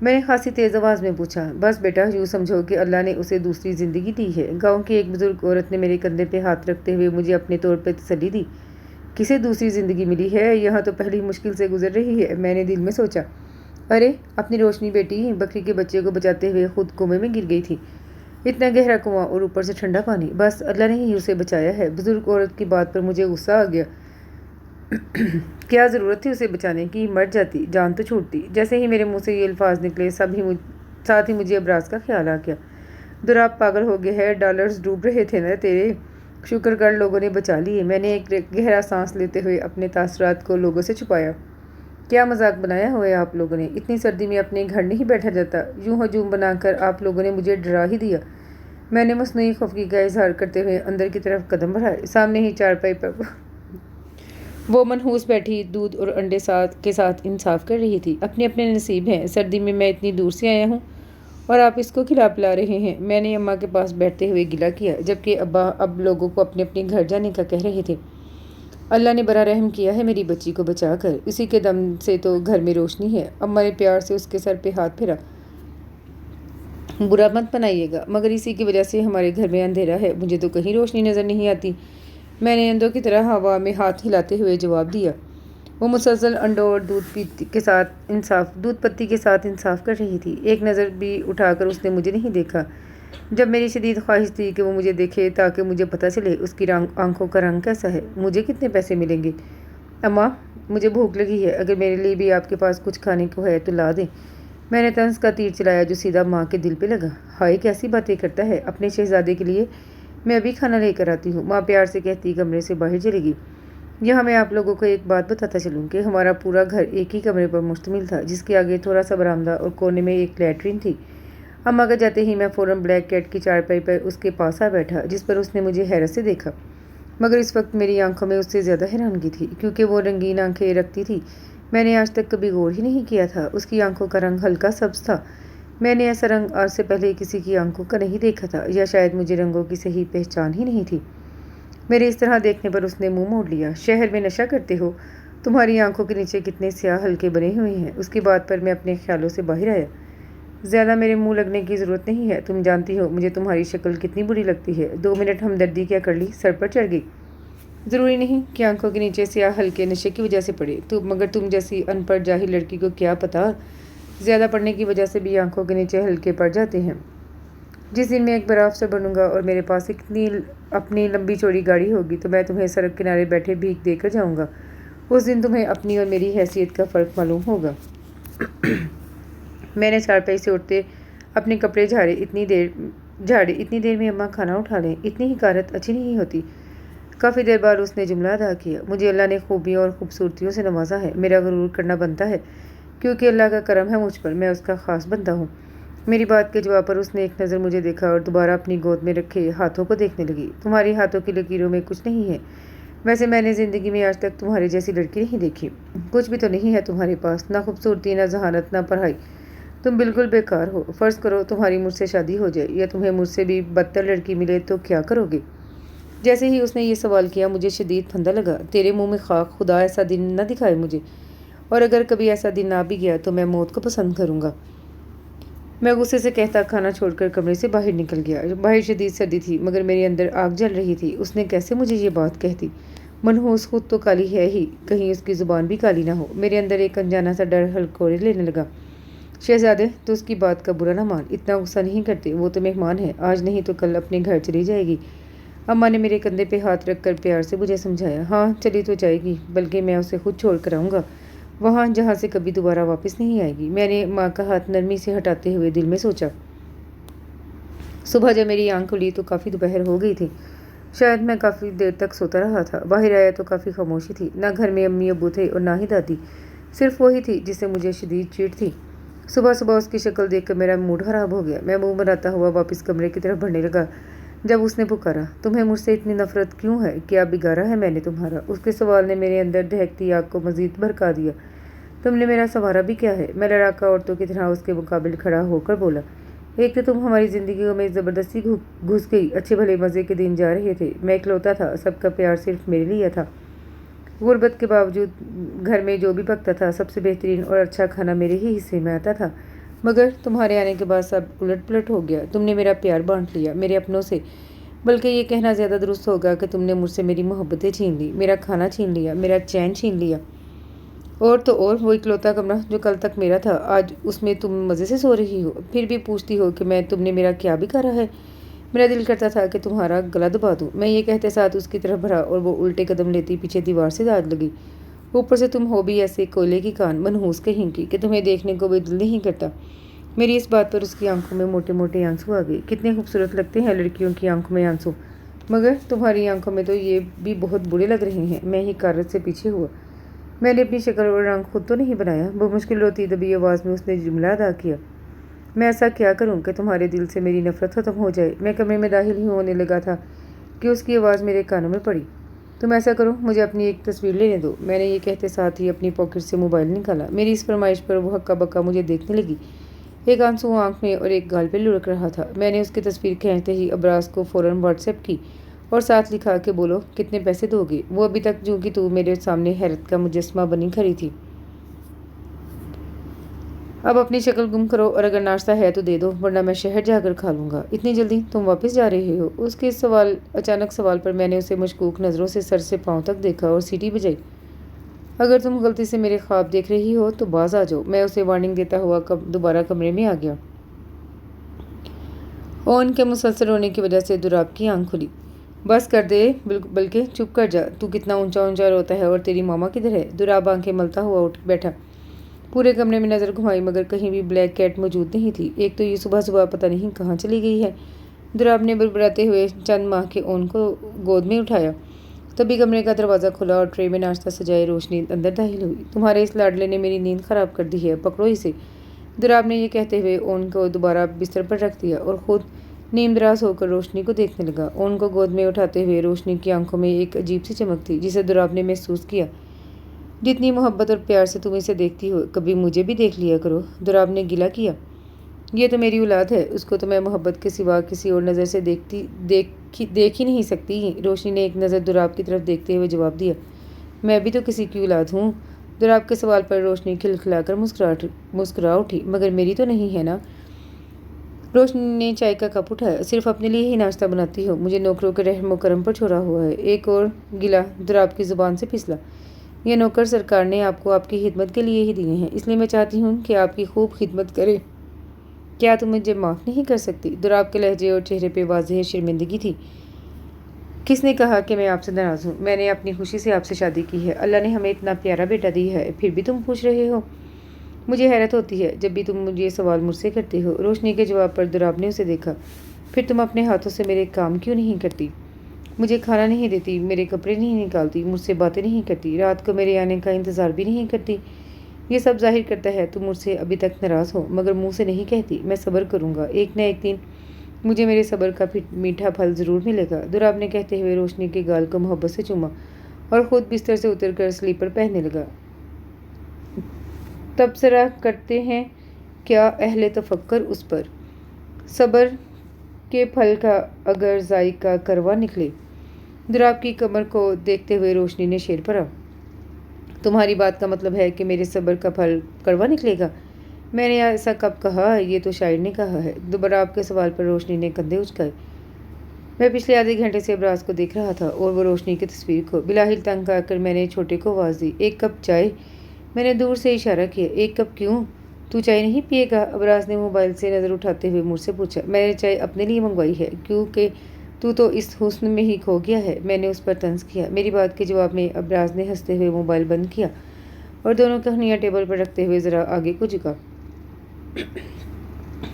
میں نے خاصی تیز آواز میں پوچھا۔ بس بیٹا، یوں سمجھو کہ اللہ نے اسے دوسری زندگی دی ہے۔ گاؤں کی ایک بزرگ عورت نے میرے کندھے پہ ہاتھ رکھتے ہوئے مجھے اپنے طور پہ تسلی دی۔ کسے دوسری زندگی ملی ہے؟ یہاں تو پہلی مشکل سے گزر رہی ہے، میں نے دل میں سوچا۔ अरे अपनी रोशनी बेटी, बकरी के बच्चे को बचाते हुए खुद कुएं में गिर गई थी। इतना गहरा कुआं और ऊपर से ठंडा पानी, बस अल्लाह ने ही उसे बचाया है। बुजुर्ग औरत की बात पर मुझे गुस्सा आ गया। क्या ज़रूरत थी उसे बचाने की? मर जाती, जान तो छूटती। जैसे ही मेरे मुंह से ये अल्फाज निकले साथ ही मुझे अबराज का ख्याल आ गया। दुराब पागल हो गए हैं, डॉलर्स डूब रहे थे ना तेरे। शुक्र कर लोगों ने बचा लिए। मैंने एक गहरा सांस लेते हुए अपने तासरात को लोगों से छुपाया। क्या मजाक बनाया हुआ है आप लोगों ने? इतनी सर्दी में अपने घर नहीं बैठा जाता। यूं हजूम बनाकर आप लोगों ने मुझे डरा ही दिया। मैंने मसनूई खफगी का इजहार करते हुए अंदर की तरफ कदम बढ़ाए। सामने ही चारपाई पर वो मनहूस बैठी दूध और अंडे के साथ इंसाफ कर रही थी। अपने अपने नसीब हैं। सर्दी में मैं इतनी दूर से आया हूँ और आप इसको खिला पिला रहे हैं। मैंने अम्मा के पास बैठते हुए गिला किया, जबकि अब्बा अब लोगों को अपने अपने घर जाने का कह रहे थे। अल्लाह ने बड़ा रहम किया है मेरी बच्ची को बचाकर। इसी के दम से तो घर में रोशनी है। अम्मा ने प्यार से उसके सर पे हाथ फेरा। बुरा मत बनाइएगा, मगर इसी की वजह से हमारे घर में अंधेरा है। मुझे तो कहीं रोशनी नज़र नहीं आती। मैंने अंधों की तरह हवा में हाथ हिलाते हुए जवाब दिया। वो मुसलसल अंडों और दूध पत्ती के साथ इंसाफ कर रही थी। एक नज़र भी उठाकर उसने मुझे नहीं देखा। जब मेरी शदीद ख्वाहिश थी कि वो मुझे देखे ताकि मुझे पता चले उसकी आंखों का रंग कैसा है। मुझे कितने पैसे मिलेंगे? अम्मा, मुझे भूख लगी है। अगर मेरे लिए भी आपके पास कुछ खाने को है तो ला दें। मैंने तंज का तीर चलाया जो सीधा माँ के दिल पे लगा। हाय, कैसी बातें करता है। अपने शहजादे के लिए मैं अभी खाना लेकर आती हूँ, माँ प्यार से कहती कमरे से बाहर चलेगी। यहाँ मैं आप लोगों को एक बात बताता चलूँ कि हमारा पूरा घर एक ही कमरे पर मुश्तमिल था, जिसके आगे थोड़ा सा बरामदा और कोने में एक लैट्रिन थी। अम्मा के जाते ही मैं फ़ौरन ब्लैक कैट की चारपाई पर उसके पास आ बैठा, जिस पर उसने मुझे हैरत से देखा। मगर इस वक्त मेरी आंखों में उससे ज़्यादा हैरानगी थी, क्योंकि वो रंगीन आंखें रखती थी। मैंने आज तक कभी गौर ही नहीं किया था। उसकी आंखों का रंग हल्का सब्ज था। मैंने ऐसा रंग आज से पहले किसी की आंखों का नहीं देखा था, या शायद मुझे रंगों की सही पहचान ही नहीं थी। मेरे इस तरह देखने पर उसने मुंह मोड़ लिया। शहर में नशा करते हो? तुम्हारी आंखों के नीचे कितने स्याह हल्के बने हुए हैं। उसकी बात पर मैं अपने ख्यालों से बाहर आया। ज़्यादा मेरे मुंह लगने की ज़रूरत नहीं है। तुम जानती हो मुझे तुम्हारी शक्ल कितनी बुरी लगती है। 2 मिनट हमदर्दी क्या कर ली, सर पर चढ़ गई। ज़रूरी नहीं कि आंखों के नीचे स्याह हल्के नशे की वजह से पड़े। मगर तुम जैसी अनपढ़ जाहिल लड़की को क्या पता, ज़्यादा पढ़ने की वजह से भी आंखों के नीचे हल्के पड़ जाते हैं। जिस दिन मैं एक बार अफसर बनूंगा और मेरे पास इतनी अपनी लंबी चौड़ी गाड़ी होगी तो मैं तुम्हें सड़क किनारे बैठे भीख देकर जाऊंगा। उस दिन तुम्हें अपनी और मेरी हैसियत का फ़र्क मालूम होगा। मैंने चारपाई से उठते अपने कपड़े झाड़े। इतनी देर में अम्मा खाना उठा लें, इतनी हिकारत अच्छी नहीं होती। काफ़ी देर बाद उसने जुमला अदा किया। मुझे अल्लाह ने खूबियों और खूबसूरतियों से नवाजा है। मेरा गुरूर करना बनता है, क्योंकि अल्लाह का करम है मुझ पर। मैं उसका ख़ास बंदा हूँ। मेरी बात के जवाब पर उसने एक नज़र मुझे देखा और दोबारा अपनी गोद में रखे हाथों को देखने लगी। तुम्हारी हाथों की लकीरों में कुछ नहीं है। वैसे मैंने ज़िंदगी में आज तक तुम्हारे जैसी लड़की नहीं देखी। कुछ भी तो नहीं है तुम्हारे पास, ना खूबसूरती, ना जहानत, ना पढ़ाई। तुम बिल्कुल बेकार हो। फ़र्ज़ करो तुम्हारी मुझसे शादी हो जाए या तुम्हें मुझसे भी बदतर लड़की मिले तो क्या करोगे? जैसे ही उसने ये सवाल किया मुझे शदीद फंदा लगा। तेरे मुंह में खाक, खुदा ऐसा दिन न दिखाए मुझे, और अगर कभी ऐसा दिन ना भी गया तो मैं मौत को पसंद करूँगा। मैं गुस्से से कहता खाना छोड़कर कमरे से बाहर निकल गया। बाहर शदीद सर्दी थी, मगर मेरे अंदर आग जल रही थी। उसने कैसे मुझे ये बात कह दी? मनहूस खुद तो काली है ही, कहीं उसकी ज़ुबान भी काली ना हो। मेरे अंदर एक अनजाना सा डर हलकोरे लेने लगा। शहजादे, तो उसकी बात का बुरा ना मान। इतना गुस्सा नहीं करते, वो तो मेहमान है। आज नहीं तो कल अपने घर चली जाएगी। अम्मा ने मेरे कंधे पे हाथ रखकर प्यार से मुझे समझाया। हाँ, चली तो जाएगी, बल्कि मैं उसे खुद छोड़ कर आऊँगा वहाँ जहाँ से कभी दोबारा वापस नहीं आएगी। मैंने माँ का हाथ नरमी से हटाते हुए दिल में सोचा। सुबह जब मेरी आंख खुली तो काफ़ी दोपहर हो गई थी। शायद मैं काफ़ी देर तक सोता रहा था। बाहर आया तो काफ़ी खामोशी थी। ना घर में अम्मी अब्बू थे और ना ही दादी। सिर्फ वही थी जिससे मुझे शदीद चिढ़ थी। सुबह सुबह उसकी शक्ल देखकर मेरा मूड खराब हो गया। मैं मुँह बनाता हुआ वापस कमरे की तरफ बढ़ने लगा जब उसने पुकारा, तुम्हें मुझसे इतनी नफरत क्यों है? क्या बिगाड़ा है मैंने तुम्हारा? उसके सवाल ने मेरे अंदर दहकती आग को मजीद भड़का दिया। तुमने मेरा सवारा भी क्या है? मैं लड़ाका औरतों की तरह उसके मुकाबले खड़ा होकर बोला। एक तो तुम हमारी ज़िंदगी में ज़बरदस्ती घुस गई। अच्छे भले मज़े के दिन जा रहे थे। मैं इकलौता था, सबका प्यार सिर्फ मेरे लिए था। गुर्बत के बावजूद घर में जो भी पकता था सबसे बेहतरीन और अच्छा खाना मेरे ही हिस्से में आता था। मगर तुम्हारे आने के बाद सब उलट पुलट हो गया। तुमने मेरा प्यार बांट लिया मेरे अपनों से, बल्कि ये कहना ज़्यादा दुरुस्त होगा कि तुमने मुझसे मेरी मोहब्बतें छीन ली, मेरा खाना छीन लिया, मेरा चैन छीन लिया। اور تو اور وہ اکلوتا کمرہ جو کل تک میرا تھا، آج اس میں تم مزے سے سو رہی ہو، پھر بھی پوچھتی ہو کہ تم نے میرا کیا بگاڑا ہے۔ میرا دل کرتا تھا کہ تمہارا گلا دبا دوں۔ میں یہ کہتے ساتھ اس کی طرف بڑھا اور وہ الٹے قدم لیتی پیچھے دیوار سے داد لگی۔ اوپر سے تم ہو بھی ایسے کوئلے کی کان، منحوس کہیں کی، کہ تمہیں دیکھنے کو بھی دل نہیں کرتا۔ میری اس بات پر اس کی آنکھوں میں موٹے موٹے آنسو آ گئے۔ کتنے خوبصورت لگتے ہیں لڑکیوں کی آنکھوں میں آنسو، مگر تمہاری آنکھوں میں تو یہ بھی بہت برے لگ رہے ہیں۔ میں ہی کارت سے پیچھے ہوا۔ میں نے اپنی شکل اور رنگ خود تو نہیں بنایا۔ بمشکل روتی دبی آواز میں اس نے جملہ ادا کیا، میں ایسا کیا کروں کہ تمہارے دل سے میری نفرت ختم ہو جائے۔ میں کمرے میں داخل ہی ہونے لگا تھا کہ اس کی آواز میرے کانوں میں پڑی، تم ایسا کرو، مجھے اپنی ایک تصویر لینے دو۔ میں نے یہ کہتے ساتھ ہی اپنی پاکٹ سے موبائل نکالا۔ میری اس فرمائش پر وہ ہکا بکا مجھے دیکھنے لگی، ایک آنسو آنکھ میں اور ایک گال پہ لڑک رہا تھا۔ میں نے اس کی تصویر کھینچتے ہی ابراز کو فوراً واٹس ایپ کی اور ساتھ لکھا کہ بولو کتنے پیسے دو گے؟ وہ ابھی تک جو کہ تو میرے سامنے حیرت کا مجسمہ بنی کھڑی تھی۔ اب اپنی شکل گم کرو اور اگر ناشتہ ہے تو دے دو، ورنہ میں شہر جا کر کھا لوں گا۔ اتنی جلدی تم واپس جا رہے ہو؟ اس کے اچانک سوال پر میں نے اسے مشکوک نظروں سے سر سے پاؤں تک دیکھا اور سیٹی بجائی۔ اگر تم غلطی سے میرے خواب دیکھ رہی ہو تو باز آ جاؤ۔ میں اسے وارننگ دیتا ہوا دوبارہ کمرے میں آ گیا۔ اون کے مسلسل رونے کی وجہ سے دراب کی آنکھ کھلی۔ بس کر دے، بلکہ چپ کر جا، تو کتنا اونچا اونچا روتا ہے، اور تیری ماما کدھر ہے؟ دراب آنکھیں ملتا ہوا اٹھ بیٹھا۔ پورے کمرے میں نظر گھمائی مگر کہیں بھی بلیک کیٹ موجود نہیں تھی۔ ایک تو یہ صبح صبح پتہ نہیں کہاں چلی گئی ہے۔ دراب نے بڑبڑاتے ہوئے چند ماہ کے اون کو گود میں اٹھایا۔ تبھی کمرے کا دروازہ کھلا اور ٹرے میں ناشتہ سجائے روشنی اندر داخل ہوئی۔ تمہارے اس لاڈلے نے میری نیند خراب کر دی ہے، پکڑو اسے۔ دراب نے یہ کہتے ہوئے اون کو دوبارہ بستر پر رکھ دیا اور خود نیم دراز ہو کر روشنی کو دیکھنے لگا۔ اون کو گود میں اٹھاتے ہوئے روشنی کی آنکھوں میں ایک عجیب سی چمک تھی جسے دراب نے محسوس کیا۔ جتنی محبت اور پیار سے تم اسے دیکھتی ہو، کبھی مجھے بھی دیکھ لیا کرو، دراب نے گلہ کیا۔ یہ تو میری اولاد ہے، اس کو تو میں محبت کے سوا کسی اور نظر سے دیکھ ہی نہیں سکتی۔ روشنی نے ایک نظر دراب کی طرف دیکھتے ہوئے جواب دیا، میں بھی تو کسی کی اولاد ہوں۔ دراب کے سوال پر روشنی کھلکھلا کر مسکرا اٹھی، مگر میری تو نہیں ہے نا؟ روشنی نے چائے کا کپ اٹھایا، صرف اپنے لیے ہی ناشتہ بناتی ہو، مجھے نوکروں کے رحم و کرم پر چھوڑا ہوا ہے۔ ایک اور گلہ دراب کی زبان سے پھسلا، یہ نوکر سرکار نے آپ کو آپ کی خدمت کے لیے ہی دیے ہیں، اس لیے میں چاہتی ہوں کہ آپ کی خوب خدمت کرے۔ کیا تم مجھے معاف نہیں کر سکتی؟ دراب کے لہجے اور چہرے پہ واضح شرمندگی تھی۔ کس نے کہا کہ میں آپ سے ناراض ہوں؟ میں نے اپنی خوشی سے آپ سے شادی کی ہے، اللہ نے ہمیں اتنا پیارا بیٹا دیا ہے، پھر بھی تم پوچھ رہے ہو؟ مجھے حیرت ہوتی ہے جب بھی تم مجھے یہ سوال مجھ سے کرتے ہو۔ روشنی کے جواب پر دراب نے اسے دیکھا، پھر تم اپنے ہاتھوں سے میرے کام کیوں نہیں کرتی؟ مجھے کھانا نہیں دیتی، میرے کپڑے نہیں نکالتی، مجھ سے باتیں نہیں کرتی، رات کو میرے آنے کا انتظار بھی نہیں کرتی۔ یہ سب ظاہر کرتا ہے تم مجھ سے ابھی تک ناراض ہو، مگر منہ سے نہیں کہتی۔ میں صبر کروں گا، ایک نہ ایک دن مجھے میرے صبر کا میٹھا پھل ضرور ملے گا، دراب نے کہتے ہوئے روشنی کے گال کو محبت سے چوما اور خود بستر سے اتر کر سلیپر پہننے لگا۔ تبصرہ کرتے ہیں کیا اہل تفکر اس پر، صبر کے پھل کا اگر ذائقہ کروا نکلے۔ دراب کی کمر کو دیکھتے ہوئے روشنی نے شعر پڑھا، تمہاری بات کا مطلب ہے کہ میرے صبر کا پھل کڑوا نکلے گا؟ میں نے ایسا کب کہا؟ یہ تو شاعر نے کہا ہے۔ دراب کے سوال پر روشنی نے کندھے اچکائے۔ میں پچھلے آدھے گھنٹے سے ابراز کو دیکھ رہا تھا اور وہ روشنی کی تصویر کو۔ بلاہل تنگ آ کر میں نے چھوٹے کو آواز دی، ایک کپ چائے؟ میں نے دور سے اشارہ کیا، ایک کپ کیوں؟ تو چائے نہیں پیے گا؟ ابراز نے موبائل سے نظر اٹھاتے ہوئے مجھ سے پوچھا۔ میں نے چائے اپنے لیے منگوائی ہے کیونکہ تو اس حسن میں ہی کھو گیا ہے، میں نے اس پر طنز کیا۔ میری بات کے جواب میں ابراز نے ہنستے ہوئے موبائل بند کیا اور دونوں کہانیاں ٹیبل پر رکھتے ہوئے ذرا آگے کو جھکا۔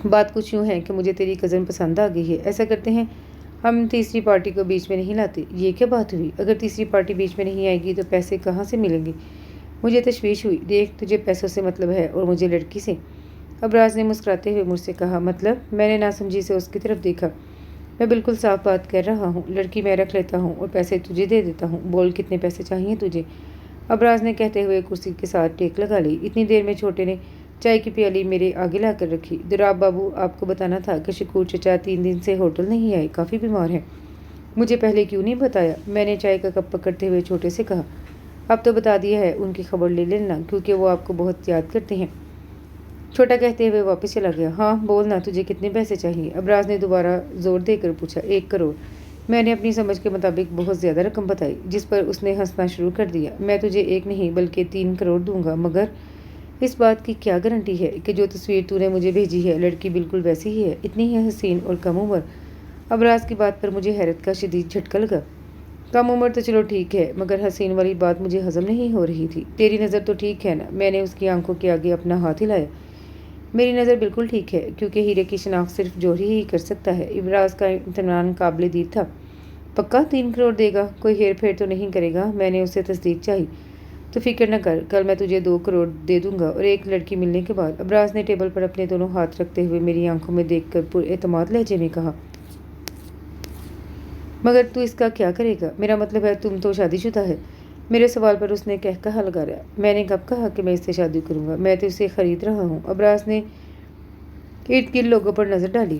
بات کچھ یوں ہے کہ مجھے تیری کزن پسند آ گئی ہے، ایسا کرتے ہیں ہم تیسری پارٹی کو بیچ میں نہیں لاتے۔ یہ کیا بات ہوئی؟ اگر تیسری پارٹی بیچ میں نہیں آئے گی تو پیسے کہاں سے ملیں گے؟ مجھے تشویش ہوئی۔ دیکھ، تجھے پیسوں سے مطلب ہے اور مجھے لڑکی سے۔ ابراز نے مسکراتے ہوئے مجھ سے کہا، مطلب؟ میں نے ناسمجھی سے اس کی طرف دیکھا۔ میں بالکل صاف بات کر رہا ہوں، لڑکی میں رکھ لیتا ہوں اور پیسے تجھے دے دیتا ہوں، بول کتنے پیسے چاہیے تجھے؟ ابراز نے کہتے ہوئے کرسی کے ساتھ ٹیک لگا لی۔ اتنی دیر میں چھوٹے نے چائے کی پیالی میرے آگے لا کر رکھی۔ دراب بابو، آپ کو بتانا تھا کہ شکور چچا 3 دن سے ہوٹل نہیں آئے، کافی بیمار ہیں۔ مجھے پہلے کیوں نہیں بتایا؟ میں نے چائے کا کپ پکڑتے ہوئے چھوٹے سے کہا، اب تو بتا دیا ہے، ان کی خبر لے لینا کیونکہ وہ آپ کو بہت یاد کرتے ہیں۔ چھوٹا کہتے ہوئے واپس چلا گیا۔ ہاں بولنا، تجھے کتنے پیسے چاہیے؟ ابراز نے دوبارہ زور دے کر پوچھا۔ 1 کروڑ۔ میں نے اپنی سمجھ کے مطابق بہت زیادہ رقم بتائی، جس پر اس نے ہنسنا شروع کر دیا۔ میں تجھے 1 نہیں بلکہ 3 کروڑ دوں گا، مگر اس بات کی کیا گارنٹی ہے کہ جو تصویر تو نے مجھے بھیجی ہے لڑکی بالکل ویسی ہی ہے، اتنی ہی حسین اور کم عمر؟ ابراز کی بات پر مجھے حیرت کا شدید جھٹکا لگا۔ کم عمر تو چلو ٹھیک ہے، مگر حسین والی بات مجھے ہضم نہیں ہو رہی تھی۔ تیری نظر تو ٹھیک ہے نا؟ میں نے اس کی آنکھوں کے آگے اپنا ہاتھ ہلایا۔ میری نظر بالکل ٹھیک ہے، کیونکہ ہیرے کی شناخت صرف جوہری ہی کر سکتا ہے۔ ابراز کا اطمینان قابل دید تھا۔ پکا 3 کروڑ دے گا؟ کوئی ہیر پھیر تو نہیں کرے گا؟ میں نے اس سے تصدیق چاہی۔ تو فکر نہ کر، کل میں تجھے 2 کروڑ دے دوں گا۔ اور ایک لڑکی ملنے کے بعد ابراز نے ٹیبل پر اپنے دونوں ہاتھ رکھتے ہوئے میری آنکھوں میں دیکھ کر پر اعتماد لہجے میں کہا، مگر تو اس کا کیا کرے گا؟ میرا مطلب ہے تم تو شادی شدہ ہے۔ میرے سوال پر اس نے کہا لگایا، میں نے کب کہا کہ میں اس سے شادی کروں گا؟ میں تو اسے خرید رہا ہوں۔ ابراز نے ارد گرد لوگوں پر نظر ڈالی۔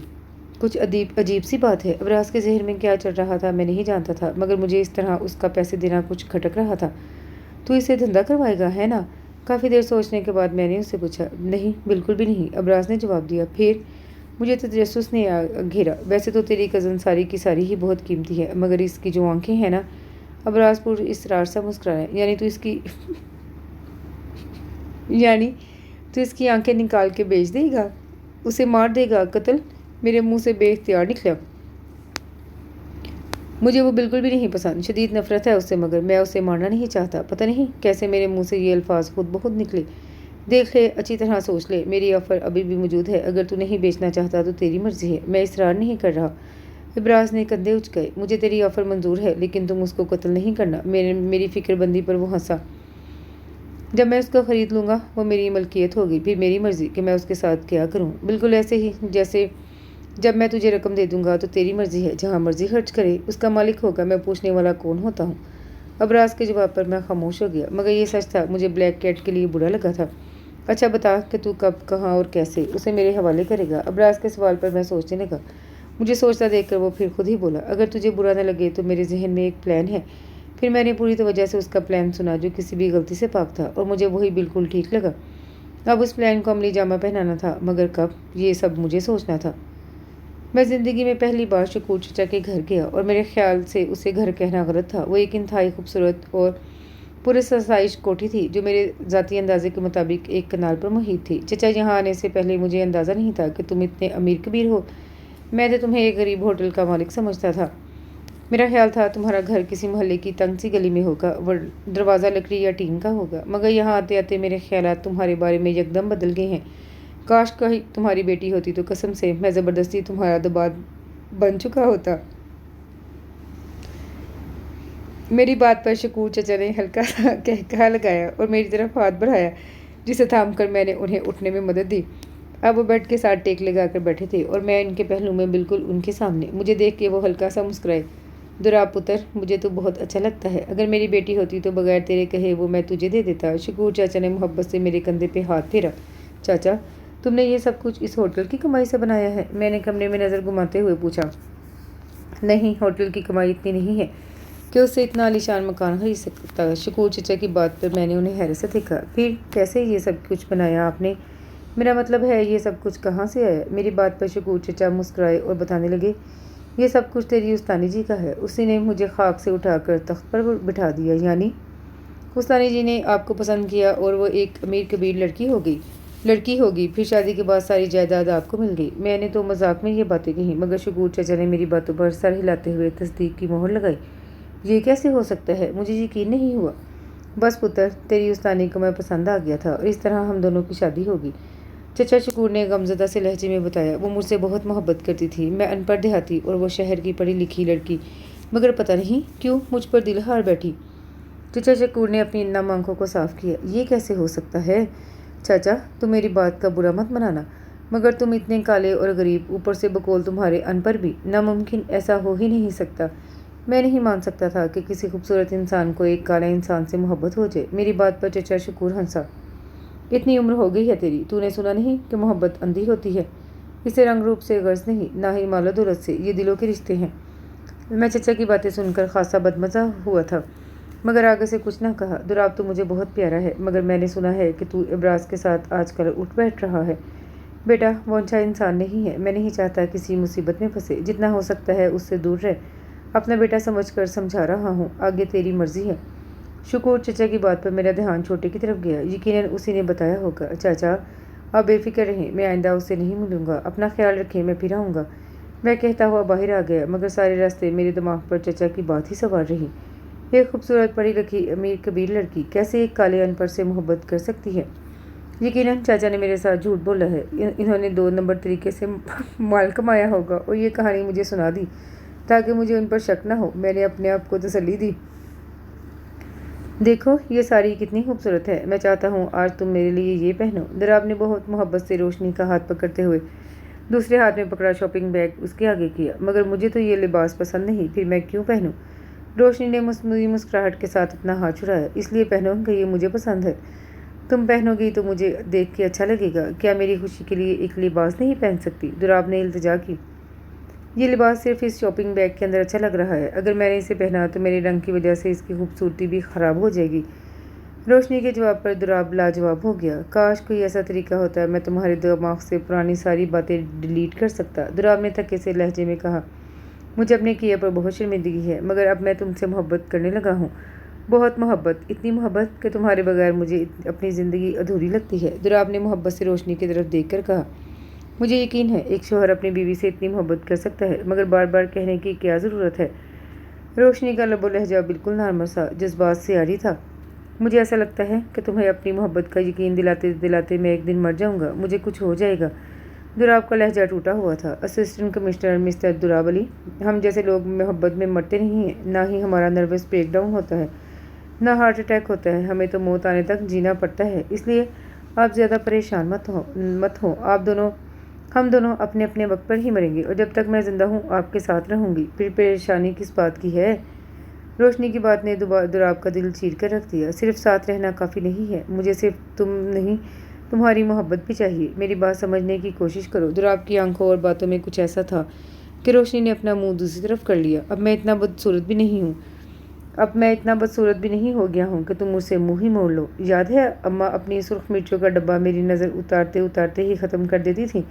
کچھ عجیب سی بات ہے۔ ابراز کے ذہن میں کیا چل رہا تھا میں نہیں جانتا تھا، مگر مجھے اس طرح اس کا پیسے دینا کچھ کھٹک رہا تھا۔ تو اسے دھندا کروائے گا، ہے نا؟ کافی دیر سوچنے کے بعد میں نے اس سے پوچھا۔ نہیں، بالکل بھی نہیں، ابراز نے جواب دیا۔ پھر؟ مجھے تجسس نے گھیرا۔ ویسے تو تیری کزن ساری کی ساری ہی بہت قیمتی ہے، مگر اس کی جو آنکھیں ہیں نا، ابراز پر اسرار سا مسکرایا، یعنی تو اس کی آنکھیں نکال کے بیچ دے گا؟ اسے مار دے گا؟ قتل؟ میرے منہ سے بے اختیار نکلا۔ مجھے وہ بالکل بھی نہیں پسند، شدید نفرت ہے اس سے، مگر میں اسے مارنا نہیں چاہتا۔ پتہ نہیں کیسے میرے منہ سے یہ الفاظ خود بخود نکلے۔ دیکھ لے، اچھی طرح سوچ لے، میری آفر ابھی بھی موجود ہے۔ اگر تو نہیں بیچنا چاہتا تو تیری مرضی ہے، میں اصرار نہیں کر رہا۔ ابراز نے کندھے اچکائے۔ مجھے تیری آفر منظور ہے، لیکن تم اس کو قتل نہیں کرنا۔ میری فکر بندی پر وہ ہنسا۔ جب میں اس کو خرید لوں گا وہ میری ملکیت ہوگی، پھر میری مرضی کہ میں اس کے ساتھ کیا کروں۔ بالکل ایسے ہی جیسے جب میں تجھے رقم دے دوں گا تو تیری مرضی ہے، جہاں مرضی خرچ کرے، اس کا مالک ہوگا، میں پوچھنے والا کون ہوتا ہوں؟ ابراز کے جواب پر میں خاموش ہو گیا، مگر یہ سچ تھا، مجھے بلیک کیٹ کے لیے برا لگا تھا۔ اچھا بتا کہ تو کب، کہاں اور کیسے اسے میرے حوالے کرے گا؟ ابراز کے سوال پر میں سوچنے لگا۔ مجھے سوچتا دیکھ کر وہ پھر خود ہی بولا، اگر تجھے برا نہ لگے تو میرے ذہن میں ایک پلان ہے۔ پھر میں نے پوری توجہ سے اس کا پلان سنا، جو کسی بھی غلطی سے پاک تھا، اور مجھے وہی بالکل ٹھیک لگا۔ اب اس پلان کو عملی جامہ پہنانا تھا، مگر کب، یہ سب مجھے سوچنا تھا۔ میں زندگی میں پہلی بار شکور چچا کے گھر گیا، اور میرے خیال سے اسے گھر کہنا غلط تھا۔ وہ ایک انتہائی خوبصورت اور پرآسائش کوٹھی تھی، جو میرے ذاتی اندازے کے مطابق ایک کنال پر محیط تھی۔ چچا یہاں آنے سے پہلے مجھے اندازہ نہیں تھا کہ تم اتنے امیر کبیر ہو۔ میں تو تمہیں ایک غریب ہوٹل کا مالک سمجھتا تھا۔ میرا خیال تھا تمہارا گھر کسی محلے کی تنگ سی گلی میں ہوگا، دروازہ لکڑی یا ٹین کا ہوگا، مگر یہاں آتے آتے میرے خیالات تمہارے بارے میں یکدم بدل گئے ہیں۔ کاش کہیں تمہاری بیٹی ہوتی تو قسم سے میں زبردستی تمہارا دباد بن چکا ہوتا۔ میری بات پر شکور چچا نے ہلکا سا کہا لگایا اور میری طرف ہاتھ بڑھایا، جسے تھام کر میں نے انہیں اٹھنے میں مدد دی۔ اب وہ بیڈ کے ساتھ ٹیک لگا کر بیٹھے تھے اور میں ان کے پہلو میں بالکل ان کے سامنے۔ مجھے دیکھ کے وہ ہلکا سا مسکرائے۔ دراب پتر، مجھے تو بہت اچھا لگتا ہے، اگر میری بیٹی ہوتی تو بغیر تیرے کہے وہ میں تجھے دے دیتا۔ شکور چاچا نے محبت سے میرے کندھے پہ ہاتھ پھیرا۔ چاچا، تم نے یہ سب کچھ اس ہوٹل کی کمائی سے بنایا ہے؟ میں نے کمرے میں نظر گھماتے ہوئے پوچھا۔ نہیں، ہوٹل کی کمائی اتنی نہیں ہے کہ اس سے اتنا عالیشان مکان خرید سکتا۔ شکور چچا کی بات پر میں نے انہیں حیرت سے دیکھا۔ پھر کیسے یہ سب کچھ بنایا آپ نے؟ میرا مطلب ہے یہ سب کچھ کہاں سے آیا؟ میری بات پر شکور چچا مسکرائے اور بتانے لگے، یہ سب کچھ تیری استانی جی کا ہے۔ اسی نے مجھے خاک سے اٹھا کر تخت پر بٹھا دیا۔ یعنی استانی جی نے آپ کو پسند کیا اور وہ ایک امیر کبیر لڑکی ہوگی، پھر شادی کے بعد ساری جائیداد آپ کو مل گئی۔ میں نے تو مذاق میں یہ باتیں کہیں، مگر شکور چچا نے میری باتوں پر سر ہلاتے ہوئے تصدیق کی مہر لگائی۔ یہ کیسے ہو سکتا ہے؟ مجھے یقین نہیں ہوا۔ بس پتر، تیری استانی کو میں پسند آ گیا تھا اور اس طرح ہم دونوں کی شادی ہوگی۔ چچا شکور نے غمزدہ سے لہجے میں بتایا۔ وہ مجھ سے بہت محبت کرتی تھی، میں ان پڑھ دیہاتی اور وہ شہر کی پڑھی لکھی لڑکی، مگر پتہ نہیں کیوں مجھ پر دل ہار بیٹھی۔ چچا شکور نے اپنی نم آنکھوں کو صاف کیا۔ یہ کیسے ہو سکتا ہے؟ چاچا، تم میری بات کا برا مت منانا، مگر تم اتنے کالے اور غریب، اوپر سے بقول تمہارے ان پر بھی، ناممکن، ایسا ہو ہی نہیں سکتا۔ میں نہیں مان سکتا تھا کہ کسی خوبصورت انسان کو ایک کالے انسان سے محبت ہو جائے۔ میری بات پر چچا شکور ہنسا۔ اتنی عمر ہو گئی ہے تیری، تو نے سنا نہیں کہ محبت اندھی ہوتی ہے؟ اسے رنگ روپ سے غرض نہیں، نہ ہی مال و دولت سے، یہ دلوں کے رشتے ہیں۔ میں چچا کی باتیں سن کر خاصا بدمزہ ہوا تھا، مگر آگے سے کچھ نہ کہا۔ دراب تو مجھے بہت پیارا ہے، مگر میں نے سنا ہے کہ تو ابراز کے ساتھ آج کل اٹھ بیٹھ رہا ہے۔ بیٹا، وہ اچھا انسان نہیں ہے، میں نہیں چاہتا کسی مصیبت میں پھنسے، جتنا ہو سکتا ہے اس سے دور رہ۔ अपना बेटा समझकर समझा रहा हूँ, आगे तेरी मर्जी है। शकूर चचा की बात पर मेरा ध्यान छोटे की तरफ गया। यकीनन उसी ने बताया होगा। चाचा आप बेफिक्र रहें, मैं आइंदा उससे नहीं मिलूंगा। अपना ख्याल रखें, मैं फिर आऊँगा। मैं कहता हुआ बाहर आ गया, मगर सारे रास्ते मेरे दिमाग पर चचा की बात ही सवार रही। एक खूबसूरत पढ़ी लिखी अमीर कबीर लड़की कैसे एक काले अनपढ़ से मोहब्बत कर सकती है। यकीनन चाचा ने मेरे साथ झूठ बोला है। इन्होंने 2 नंबर तरीके से माल कमाया होगा और ये कहानी मुझे सुना दी ताकि मुझे उन पर शक न हो। मैंने अपने आप को तसल्ली दी। देखो ये साड़ी कितनी खूबसूरत है, मैं चाहता हूँ आज तुम मेरे लिए ये पहनो। दराब ने बहुत मोहब्बत से रोशनी का हाथ पकड़ते हुए दूसरे हाथ में पकड़ा शॉपिंग बैग उसके आगे किया। मगर मुझे तो ये लिबास पसंद नहीं, फिर मैं क्यों पहनूं? रोशनी ने मुस्कुराहट के साथ अपना हाथ छुड़ाया। इसलिए पहनो कि ये मुझे पसंद है। तुम पहनोगी तो मुझे देख के अच्छा लगेगा। क्या मेरी खुशी के लिए एक लिबास नहीं पहन सकती? दुराब ने इल्तिजा की। ये लिबास सिर्फ इस शॉपिंग बैग के अंदर अच्छा लग रहा है। अगर मैंने इसे पहना तो मेरे रंग की वजह से इसकी खूबसूरती भी ख़राब हो जाएगी। रोशनी के जवाब पर दुराब लाजवाब हो गया। काश कोई ऐसा तरीका होता है मैं तुम्हारे दिमाग से पुरानी सारी बातें डिलीट कर सकता। दुराब ने थके से लहजे में कहा, मुझे अपने किए पर बहुत शर्मिंदगी है, मगर अब मैं तुमसे मोहब्बत करने लगा हूँ। बहुत मोहब्बत, इतनी मोहब्बत कि तुम्हारे बगैर मुझे अपनी ज़िंदगी अधूरी लगती है। दुराब ने मोहब्बत से रोशनी की तरफ देखकर कहा, मुझे यकीन है एक शौहर अपनी बीवी से इतनी मोहब्बत कर सकता है, मगर बार बार कहने की क्या ज़रूरत है। रोशनी का लबो लहजा बिल्कुल नॉर्मल सा जज्बात से आ रही था। मुझे ऐसा लगता है कि तुम्हें अपनी मोहब्बत का यकीन दिलाते दिलाते मैं एक दिन मर जाऊंगा, मुझे कुछ हो जाएगा। दुराब का लहजा टूटा हुआ था। Assistant commissioner mister Dorab Ali, हम जैसे लोग मोहब्बत में मरते नहीं हैं, ना ही हमारा नर्वस ब्रेकडाउन होता है, ना हार्ट अटैक होता है। हमें तो मौत आने तक जीना पड़ता है। इसलिए आप ज़्यादा परेशान मत हो। हम दोनों अपने अपने वक्त पर ही मरेंगे और जब तक मैं ज़िंदा हूँ आपके साथ रहूँगी। फिर परेशानी किस बात की है? रोशनी की बात ने दुराब का दिल चीर कर रख दिया। सिर्फ साथ रहना काफ़ी नहीं है, मुझे सिर्फ तुम नहीं तुम्हारी मोहब्बत भी चाहिए। मेरी बात समझने की कोशिश करो। दुराब की आंखों और बातों में कुछ ऐसा था कि रोशनी ने अपना मुंह दूसरी तरफ कर लिया। अब मैं इतना बदसूरत भी नहीं हो गया हूँ कि तुम मुझसे मुँह ही मोड़ लो। याद है अम्मा अपनी सुर्ख मिर्चों का डब्बा मेरी नज़र उतारते उतारते ही ख़त्म कर देती थी।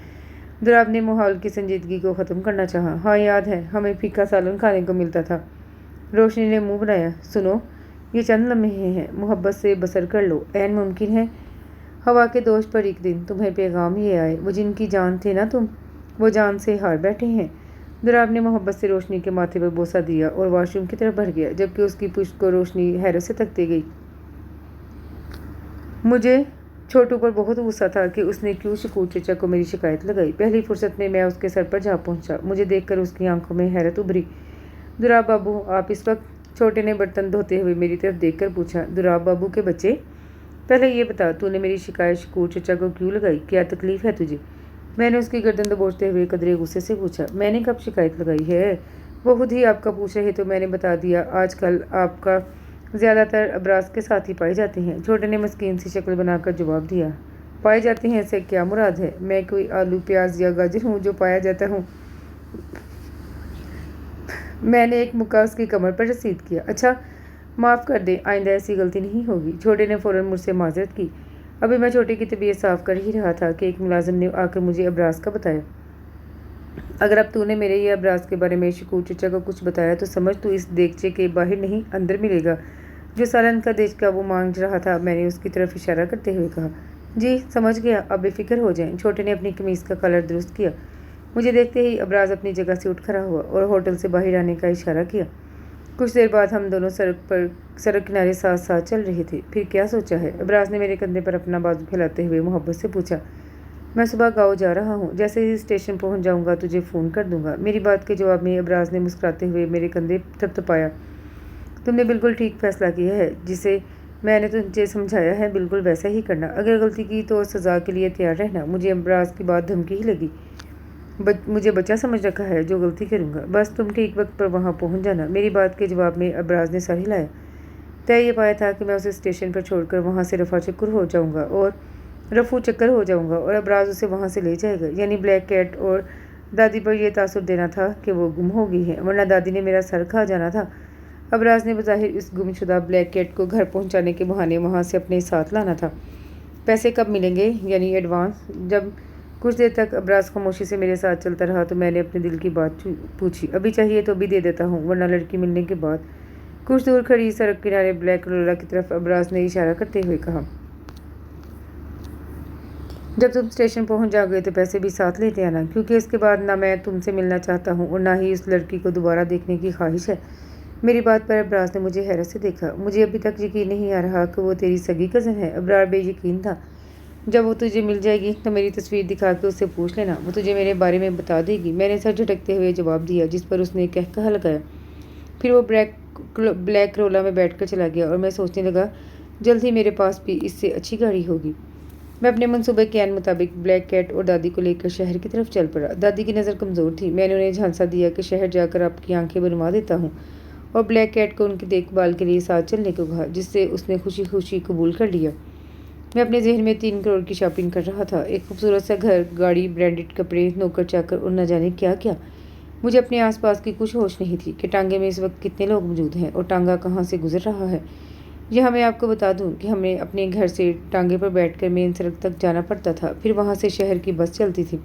दुराब ने माहौल की संजीदगी को ख़त्म करना चाहा। हाँ याद है, हमें फीका सालन खाने को मिलता था। रोशनी ने मुंह बनाया। सुनो, ये चंद लम्हे हैं, मोहब्बत से बसर कर लो। ऐन मुमकिन है हवा के दोष पर एक दिन तुम्हें पैगाम ये आए, वो जिनकी जान थे ना तुम, वो जान से हार बैठे हैं। दुराब ने मोहब्बत से रोशनी के माथे पर बोसा दिया और वॉशरूम की तरफ बढ़ गया, जबकि उसकी पुश्त को रोशनी हैरत से तकती गई। मुझे छोटू पर बहुत गुस्सा था कि उसने क्यों शकूर चचा को मेरी शिकायत लगाई। पहली फुर्सत में मैं उसके सर पर जा पहुंचा। मुझे देखकर उसकी आंखों में हैरत उभरी। दुराब बाबू आप इस वक्त? छोटे ने बर्तन धोते हुए मेरी तरफ देखकर पूछा। दुराब बाबू के बच्चे, पहले ये बता तूने मेरी शिकायत शकूर चचा को क्यों लगाई? क्या तकलीफ है तुझे? मैंने उसकी गर्दन दबोचते हुए कदरे गुस्से से पूछा। मैंने कब शिकायत लगाई है? वो खुद ही आपका पूछ रहे तो मैंने बता दिया। आजकल आपका ज़्यादातर अबराज के साथ ही पाए जाते हैं। छोटे ने मस्कीन सी शक्ल बनाकर जवाब दिया। पाए जाते हैं इससे क्या मुराद है? मैं कोई आलू प्याज या गाजर हूँ जो पाया जाता हूँ? मैंने एक मुक्का उसकी कमर पर रसीद किया। अच्छा माफ़ कर दे, आइंदा ऐसी गलती नहीं होगी। छोटे ने फ़ौरन मुझसे माजरत की। अभी मैं छोटे की तबीयत साफ़ कर ही रहा था कि एक मुलाजिम ने आकर मुझे अबराज का बताया। अगर अब तूने मेरे ये अबराज के बारे में शकूर चचा को कुछ बताया तो समझ तू इस देगचे के बाहर नहीं अंदर मिलेगा। जो सालन का देचका वो मांग रहा था, मैंने उसकी तरफ इशारा करते हुए कहा। जी समझ गया, अब बेफिक्र हो जाएं। छोटे ने अपनी कमीज़ का कलर दुरुस्त किया। मुझे देखते ही अबराज अपनी जगह से उठ खड़ा हुआ और होटल से बाहर आने का इशारा किया। कुछ देर बाद हम दोनों सड़क किनारे साथ साथ चल रहे थे। फिर क्या सोचा है? अबराज ने मेरे कंधे पर अपना बाजू फैलाते हुए मोहब्बत से पूछा। मैं सुबह गाँव जा रहा हूँ, जैसे ही स्टेशन पहुँच जाऊँगा तुझे फ़ोन कर दूँगा। मेरी बात के जवाब में अबराज ने मुस्कुराते हुए मेरे कंधे थपथपाया। तुमने बिल्कुल ठीक फैसला किया है, जिसे मैंने तुझे समझाया है बिल्कुल वैसा ही करना। अगर गलती की तो सज़ा के लिए तैयार रहना। मुझे अबराज की बात धमकी ही लगी। मुझे बच्चा समझ रखा है, जो गलती करूँगा। बस तुम ठीक वक्त पर वहाँ पहुँच जाना। मेरी बात के जवाब में अबराज ने सर हिलाया। तय ये पाया था कि मैं उसे स्टेशन पर छोड़कर वहाँ से रफू चक्कर हो जाऊँगा और अबराज उसे वहाँ से ले जाएगा। यानी ब्लैक कैट और दादी पर यह तासुर देना था कि वो गुम हो गई है, वरना दादी ने मेरा सर खा जाना था। अबराज ने बज़ाहिर इस गुमशुदा ब्लैक कैट को घर पहुँचाने के बहाने वहाँ से अपने साथ लाना था। पैसे कब मिलेंगे? यानी एडवांस? जब कुछ देर तक अबराज खामोशी से मेरे साथ चलता रहा तो मैंने अपने दिल की बात पूछी। अभी चाहिए तो अभी दे देता हूँ, वरना लड़की मिलने के बाद। कुछ दूर खड़ी सड़क किनारे ब्लैक रोला की तरफ अबराज ने इशारा करते हुए कहा, जब तुम स्टेशन पहुंच जाओगे तो पैसे भी साथ लेते आना, क्योंकि इसके बाद ना मैं तुमसे मिलना चाहता हूँ और ना ही उस लड़की को दोबारा देखने की ख्वाहिश है। मेरी बात पर अबराज ने मुझे हैरत से देखा। मुझे अभी तक यकीन नहीं आ रहा कि वो तेरी सगी कज़न है। अबरार बेयकीन था। जब वो तुझे मिल जाएगी तो मेरी तस्वीर दिखा के उससे पूछ लेना, वो तुझे मेरे बारे में बता देगी। मैंने सर झटकते हुए जवाब दिया, जिस पर उसने कहकहा लगाया। फिर वो ब्लैक रोला में बैठकर चला गया और मैं सोचने लगा, जल्द ही मेरे पास भी इससे अच्छी गाड़ी होगी। मैं अपने मनसूबे के मुताबिक ब्लैक कैट और दादी को लेकर शहर की तरफ चल पड़ा। दादी की नज़र कमज़ोर थी। मैंने उन्हें झांसा दिया कि शहर जाकर आपकी आंखें बनवा देता हूँ और ब्लैक कैट को उनकी देखभाल के लिए साथ चलने को कहा, जिससे उसने खुशी खुशी कबूल कर लिया। मैं अपने जहन में 3 करोड़ की शॉपिंग कर रहा था। एक खूबसूरत सा घर, गाड़ी, ब्रांडेड कपड़े, नौकर चाकर और न जाने क्या क्या। मुझे अपने आसपास की कुछ होश नहीं थी कि टांगे में इस वक्त कितने लोग मौजूद हैं और टांगा कहाँ से गुजर रहा है। यह मैं आपको बता दूं कि हमें अपने घर से टांगे पर बैठकर मेन सड़क तक जाना पड़ता था, फिर वहाँ से शहर की बस चलती थी।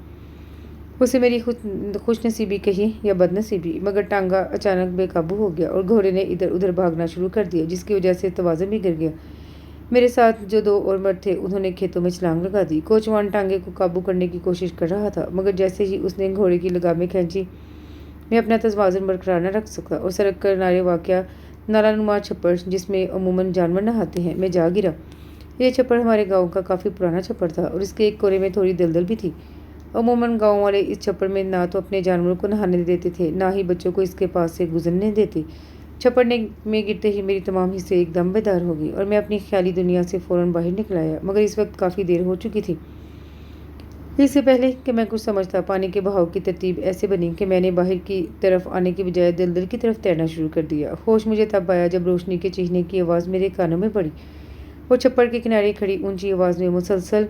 उसे मेरी खुशनसीबी कही या बदनसीबी, मगर टांगा अचानक बेकाबू हो गया और घोड़े ने इधर उधर भागना शुरू कर दिया, जिसकी वजह से तवाज़ुन भी गिर गया। मेरे साथ जो 2 और मर्द थे उन्होंने खेतों में छलांग लगा दी। कोचवान टांगे को काबू करने की कोशिश कर रहा था, मगर जैसे ही उसने घोड़े की लगामें खींची, मैं अपना तवाज़ुन बरकरार न रख सका और सड़क किनारे वाक़या नालानुमा छप्पर, जिसमें अमूमन जानवर नहाते हैं, मैं जा गिरा। यह छप्पर हमारे गांव का काफ़ी पुराना छप्पर था और इसके एक कोने में थोड़ी दलदल भी थी। अमूमन गांव वाले इस छप्पर में ना तो अपने जानवरों को नहाने देते थे, ना ही बच्चों को इसके पास से गुजरने देते। छप्पर में गिरते ही मेरी तमाम हिस्से एकदम बेदार हो गई और मैं अपनी ख्याली दुनिया से फ़ौरन बाहर निकल आया, मगर इस वक्त काफ़ी देर हो चुकी थी। इससे पहले कि मैं कुछ समझता, पानी के बहाव की तरतीब ऐसे बनी कि मैंने बाहर की तरफ आने की बजाय दलदल की तरफ तैरना शुरू कर दिया। होश मुझे तब आया जब रोशनी के चीखने की आवाज़ मेरे कानों में पड़ी। वो छप्पर के किनारे खड़ी ऊंची आवाज़ में मुसलसल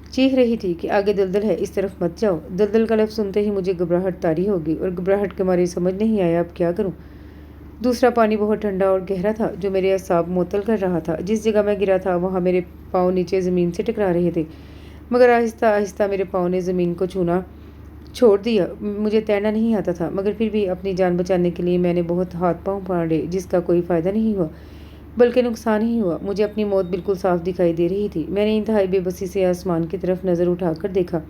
चीख रही थी कि आगे दलदल है, इस तरफ मत जाओ। दलदल का लफ्ज़ सुनते ही मुझे घबराहट तारी हो गई और घबराहट के मारे समझ नहीं आया अब क्या करूँ। दूसरा पानी बहुत ठंडा और गहरा था, जो मेरे असाब मुअत्तल कर रहा था। जिस जगह मैं गिरा था वहाँ मेरे पाँव नीचे ज़मीन से टकरा रहे थे, मगर आहिस्ता आहिस्ता मेरे पाँव ने ज़मीन को छूना छोड़ दिया। मुझे तैरना नहीं आता था, मगर फिर भी अपनी जान बचाने के लिए मैंने बहुत हाथ पाँव फाड़े, जिसका कोई फ़ायदा नहीं हुआ, बल्कि नुकसान ही हुआ। मुझे अपनी मौत बिल्कुल साफ दिखाई दे रही थी। मैंने इंतहाई बेबसी से आसमान की तरफ नज़र उठाकर देखा।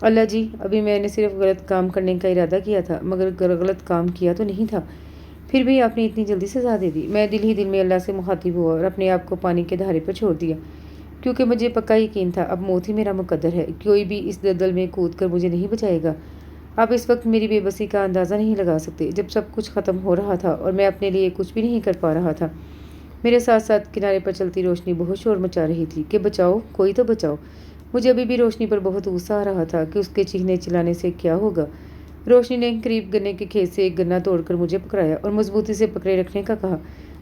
अल्लाह जी, अभी मैंने सिर्फ गलत काम करने का इरादा किया था, मगर गलत काम किया तो नहीं था। फिर भी आपने इतनी जल्दी सजा दे दी। मैं दिल ही दिल में अल्लाह से मुखातिब हुआ और अपने आप को पानी के धारे पर छोड़ दिया, क्योंकि मुझे पक्का यकीन था अब मौत ही मेरा मुकद्दर है। कोई भी इस दलदल में कूद कर मुझे नहीं बचाएगा। आप इस वक्त मेरी बेबसी का अंदाज़ा नहीं लगा सकते। जब सब कुछ ख़त्म हो रहा था और मैं अपने लिए कुछ भी नहीं कर पा रहा था, मेरे साथ साथ किनारे पर चलती रोशनी बहुत शोर मचा रही थी कि बचाओ, कोई तो बचाओ। मुझे अभी भी रोशनी पर बहुत गुस्सा आ रहा था कि उसके चीखने चिल्लाने से क्या होगा। रोशनी ने करीब गन्ने के खेत से एक गन्ना तोड़कर मुझे पकड़ाया और मजबूती से पकड़े रखने का कहा,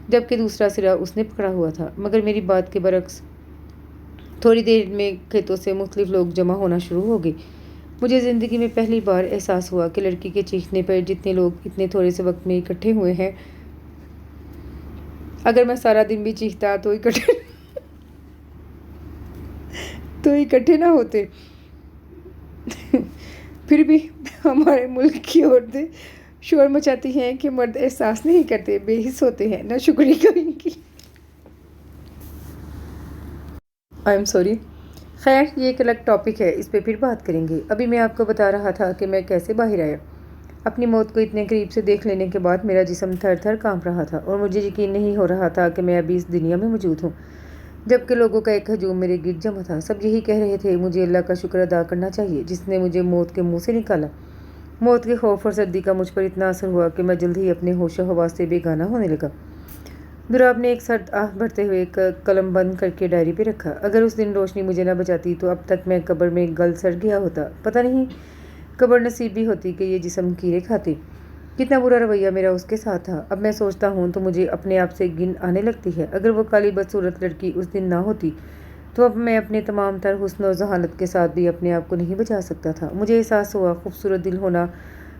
जबकि दूसरा सिरा उसने पकड़ा हुआ था। मगर मेरी बात के बरक्स थोड़ी देर में खेतों से मुख्तलिफ लोग जमा होना शुरू हो गए। मुझे ज़िंदगी में पहली बार एहसास हुआ कि लड़की के चीखने पर जितने लोग इतने थोड़े से वक्त में इकट्ठे हुए हैं, अगर मैं सारा दिन भी चीखता तो इकट्ठे ना होते। फिर भी हमारे मुल्क की औरतें शोर मचाती हैं कि मर्द एहसास नहीं करते, बेहिस होते हैं, ना शुक्री करेंगी। I am sorry. खैर, ये एक अलग टॉपिक है, इस पे फिर बात करेंगे। अभी मैं आपको बता रहा था कि मैं कैसे बाहर आया। अपनी मौत को इतने करीब से देख लेने के बाद मेरा जिस्म थर थर कांप रहा था और मुझे यकीन नहीं हो रहा था कि मैं अभी इस दुनिया में मौजूद हूँ, जबकि लोगों का एक हजूम मेरे गिरद जमा था। सब यही कह रहे थे, मुझे अल्लाह का शुक्र अदा करना चाहिए जिसने मुझे मौत के मुँह से निकाला। मौत के खौफ और सर्दी का मुझ पर इतना असर हुआ कि मैं जल्द ही अपने होशो हवास से बेगाना होने लगा। दुराब ने एक सर्द आह भरते हुए कलम बंद करके डायरी पे रखा। अगर उस दिन रोशनी मुझे न बचाती तो अब तक मैं कब्र में गल सड़ गया होता। पता नहीं कब्र नसीब भी होती कि ये जिस्म कीड़े खाती। कितना बुरा रवैया मेरा उसके साथ था। अब मैं सोचता हूँ तो मुझे अपने आप से घिन आने लगती है। अगर वो काली बदसूरत लड़की उस दिन ना होती तो अब मैं अपने तमाम तर हुस्न और जहानत के साथ भी अपने आप को नहीं बचा सकता था। मुझे एहसास हुआ खूबसूरत दिल होना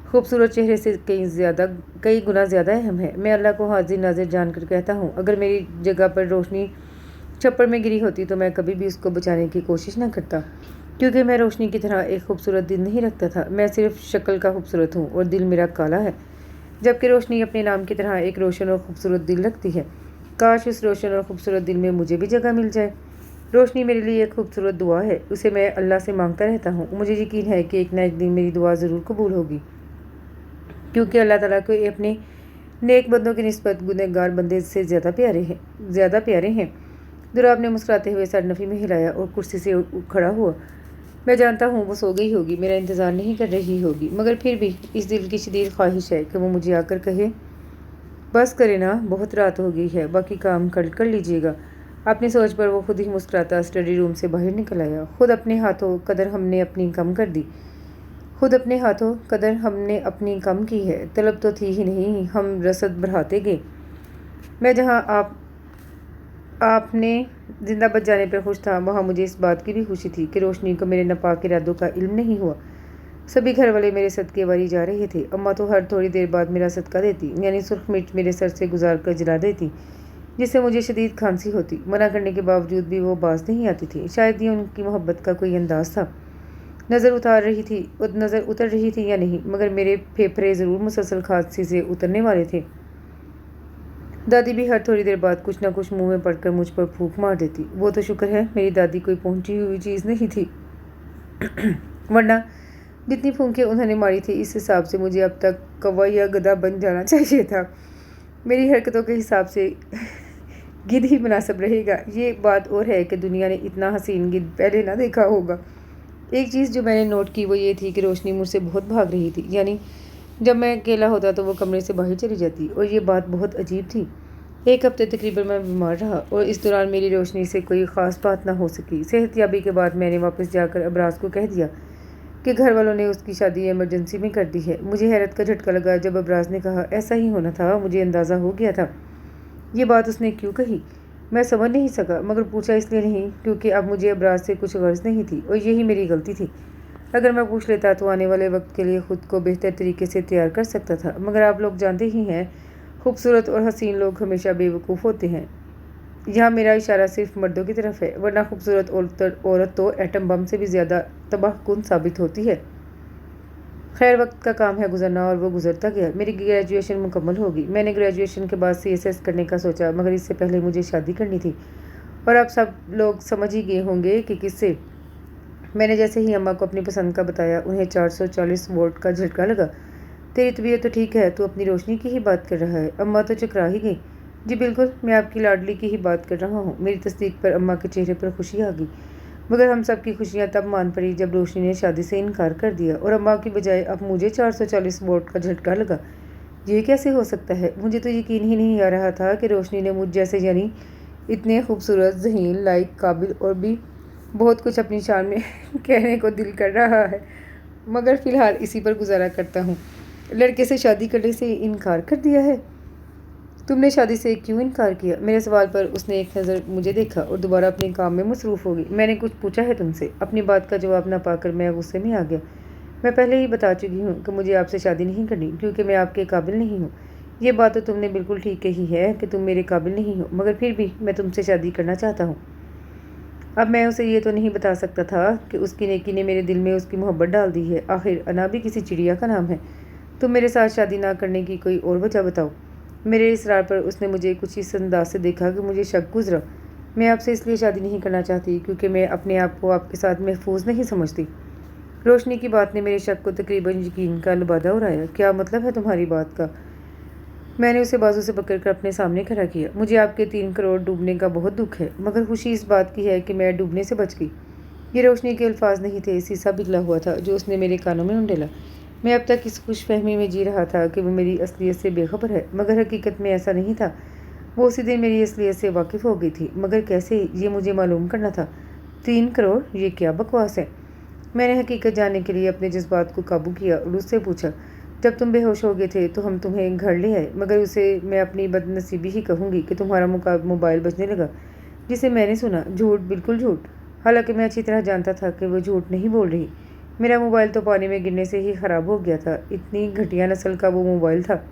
खूबसूरत चेहरे से कई गुना ज़्यादा अहम है। मैं अल्लाह को हाजिर नाजिर जानकर कहता हूँ, अगर मेरी जगह पर रोशनी छप्पर में गिरी होती तो मैं कभी भी उसको बचाने की कोशिश न करता। क्योंकि मैं रोशनी की तरह एक खूबसूरत दिल नहीं रखता था। मैं सिर्फ शक्ल का खूबसूरत हूँ और दिल मेरा काला है, जबकि रोशनी अपने नाम की तरह एक रोशन और खूबसूरत दिल रखती है। काश उस रोशन और खूबसूरत दिल में मुझे भी जगह मिल जाए। रोशनी मेरे लिए एक खूबसूरत दुआ है, उसे मैं अल्लाह से मांगता रहता हूँ। मुझे यकीन है कि एक ना एक दिन मेरी दुआ ज़रूर कबूल होगी, क्योंकि अल्लाह ताला को अपने नेक बंदों की निस्बत गुनहगार बंदे से ज़्यादा प्यारे हैं। दुराब ने मुस्कुराते हुए सर नफ़ी में हिलाया और कुर्सी से खड़ा हुआ। मैं जानता हूँ वो सो गई होगी, मेरा इंतज़ार नहीं कर रही होगी, मगर फिर भी इस दिल की शदीद ख्वाहिश है कि वो मुझे आकर कहे, बस करे ना, बहुत रात हो गई है, बाकी काम कल कर लीजिएगा। अपनी सोच पर वो खुद ही मुस्कुराता स्टडी रूम से बाहर निकल आया। खुद अपने हाथों कदर हमने अपनी कम की है। तलब तो थी ही नहीं, हम रसद बढ़ाते गए। मैं जहाँ आपने जिंदा बच जाने पर खुश था, वहाँ मुझे इस बात की भी खुशी थी कि रोशनी को मेरे नापाक इरादों का इल्म नहीं हुआ। सभी घर वाले मेरे सदके वारी जा रहे थे। अम्मा तो हर थोड़ी देर बाद मेरा सदका देती, यानी सुर्ख मिर्च मेरे सर से गुजार कर जला देती, जिससे मुझे शदीद खांसी होती। मना करने के बावजूद भी वो बाज नहीं आती थी। शायद ये उनकी मोहब्बत का कोई अंदाज था। नज़र उतर रही थी या नहीं, मगर मेरे फेफड़े ज़रूर मुसलसल खांसी से उतरने वाले थे। दादी भी हर थोड़ी देर बाद कुछ ना कुछ मुंह में पड़कर मुझ पर फूंक मार देती। वो तो शुक्र है मेरी दादी कोई पहुंची हुई चीज़ नहीं थी, वरना जितनी फूंकें उन्होंने मारी थी, इस हिसाब से मुझे अब तक कौवा या गधा बन जाना चाहिए था। मेरी हरकतों के हिसाब से गिद्ध ही मुनासिब रहेगा। ये बात और है कि दुनिया ने इतना हसीन गिद्ध पहले ना देखा होगा। एक चीज़ जो मैंने नोट की वो ये थी कि रोशनी मुझसे बहुत भाग रही थी, यानी जब मैं अकेला होता तो वो कमरे से बाहर चली जाती, और ये बात बहुत अजीब थी। एक हफ्ते तकरीबन मैं बीमार रहा और इस दौरान मेरी रोशनी से कोई ख़ास बात ना हो सकी। सेहतयाबी के बाद मैंने वापस जाकर अबराज को कह दिया कि घर वालों ने उसकी शादी इमरजेंसी में कर दी है। मुझे हैरत का झटका लगा जब अबराज ने कहा, ऐसा ही होना था, मुझे अंदाज़ा हो गया था। ये बात उसने क्यों कही मैं समझ नहीं सका, मगर पूछा इसलिए नहीं क्योंकि अब मुझे अबराज से कुछ गर्ज नहीं थी, और यही मेरी गलती थी। अगर मैं पूछ लेता तो आने वाले वक्त के लिए ख़ुद को बेहतर तरीके से तैयार कर सकता था, मगर आप लोग जानते ही हैं खूबसूरत और हसीन लोग हमेशा बेवकूफ़ होते हैं। यहाँ मेरा इशारा सिर्फ मर्दों की तरफ है, वरना खूबसूरत औरत तो एटम बम से भी ज़्यादा तबाहकुन साबित होती है। खैर, वक्त का काम है गुजरना, और वो गुजरता गया। मेरी ग्रेजुएशन मुकम्मल होगी। मैंने ग्रेजुएशन के बाद CSS करने का सोचा, मगर इससे पहले मुझे शादी करनी थी, और अब सब लोग समझ ही गए होंगे कि किससे। मैंने जैसे ही अम्मा को अपनी पसंद का बताया, उन्हें 440 वोल्ट का झटका लगा। तेरी तबीयत तो ठीक है, तू अपनी रोशनी की ही बात कर रहा है। अम्मा तो चकरा ही गई। जी बिल्कुल, मैं आपकी लाडली की ही बात कर रहा हूँ। मेरी तस्दीक पर अम्मा के चेहरे पर खुशी आ गई, मगर हम सब की खुशियाँ तब मान पड़ी जब रोशनी ने शादी से इनकार कर दिया, और अम्मा की बजाय अब मुझे 440 वोल्ट का झटका लगा। ये कैसे हो सकता है? मुझे तो यकीन ही नहीं आ रहा था कि रोशनी ने मुझ जैसे, यानी इतने खूबसूरत, ज़हीन, लायक, काबिल और भी बहुत कुछ अपनी शान में कहने को दिल कर रहा है, मगर फ़िलहाल इसी पर गुजारा करता हूँ। लड़के से शादी करने से इनकार कर दिया है? तुमने शादी से क्यों इनकार किया? मेरे सवाल पर उसने एक नज़र मुझे देखा और दोबारा अपने काम में मसरूफ़ हो गई। मैंने कुछ पूछा है तुमसे? अपनी बात का जवाब ना पाकर मैं गुस्से में आ गया। मैं पहले ही बता चुकी हूँ कि मुझे आपसे शादी नहीं करनी, क्योंकि मैं आपके काबिल नहीं हूँ। ये बात तो तुमने बिल्कुल ठीक कही है कि तुम मेरे काबिल नहीं हो, मगर फिर भी मैं तुमसे शादी करना चाहता हूँ। अब मैं उसे ये तो नहीं बता सकता था कि उसकी नेकी ने मेरे दिल में उसकी मोहब्बत डाल दी है। आखिर अना भी किसी चिड़िया का नाम है। तुम मेरे साथ शादी ना करने की कोई और वजह बताओ। मेरे इसरार पर उसने मुझे कुछ इस अंदाज से देखा कि मुझे शक गुजरा। मैं आपसे इसलिए शादी नहीं करना चाहती क्योंकि मैं अपने आप को आपके साथ महफूज नहीं समझती। रोशनी की बात ने मेरे शक को तकरीबन यकीन का लबादा उड़ाया। क्या मतलब है तुम्हारी बात का? मैंने उसे बाजू से पकड़कर अपने सामने खड़ा किया। मुझे आपके 3 करोड़ डूबने का बहुत दुख है, मगर खुशी इस बात की है कि मैं डूबने से बच गई। ये रोशनी के अल्फाज नहीं थे, शीशा पिघला हुआ था जो उसने मेरे कानों में उंडेला। मैं अब तक इस खुशफहमी में जी रहा था कि वो मेरी असलियत से बेखबर है, मगर हकीकत में ऐसा नहीं था। वो उसी दिन मेरी असलियत से वाकिफ़ हो गई थी, मगर कैसे, ये मुझे मालूम करना था। 3 करोड़, ये क्या बकवास है? मैंने हकीकत जानने के लिए अपने जज्बात को काबू किया और उससे पूछा, जब तुम बेहोश हो गए थे तो हम तुम्हें घर ले आए, मगर उसे मैं अपनी बदनसीबी ही कहूँगी कि तुम्हारा मोबाइल बजने लगा, जिसे मैंने सुना। झूठ, बिल्कुल झूठ। हालांकि मैं अच्छी तरह जानता था कि वो झूठ नहीं बोल रही। मेरा मोबाइल तो पानी में गिरने से ही ख़राब हो गया था। इतनी घटिया नस्ल का वो मोबाइल था,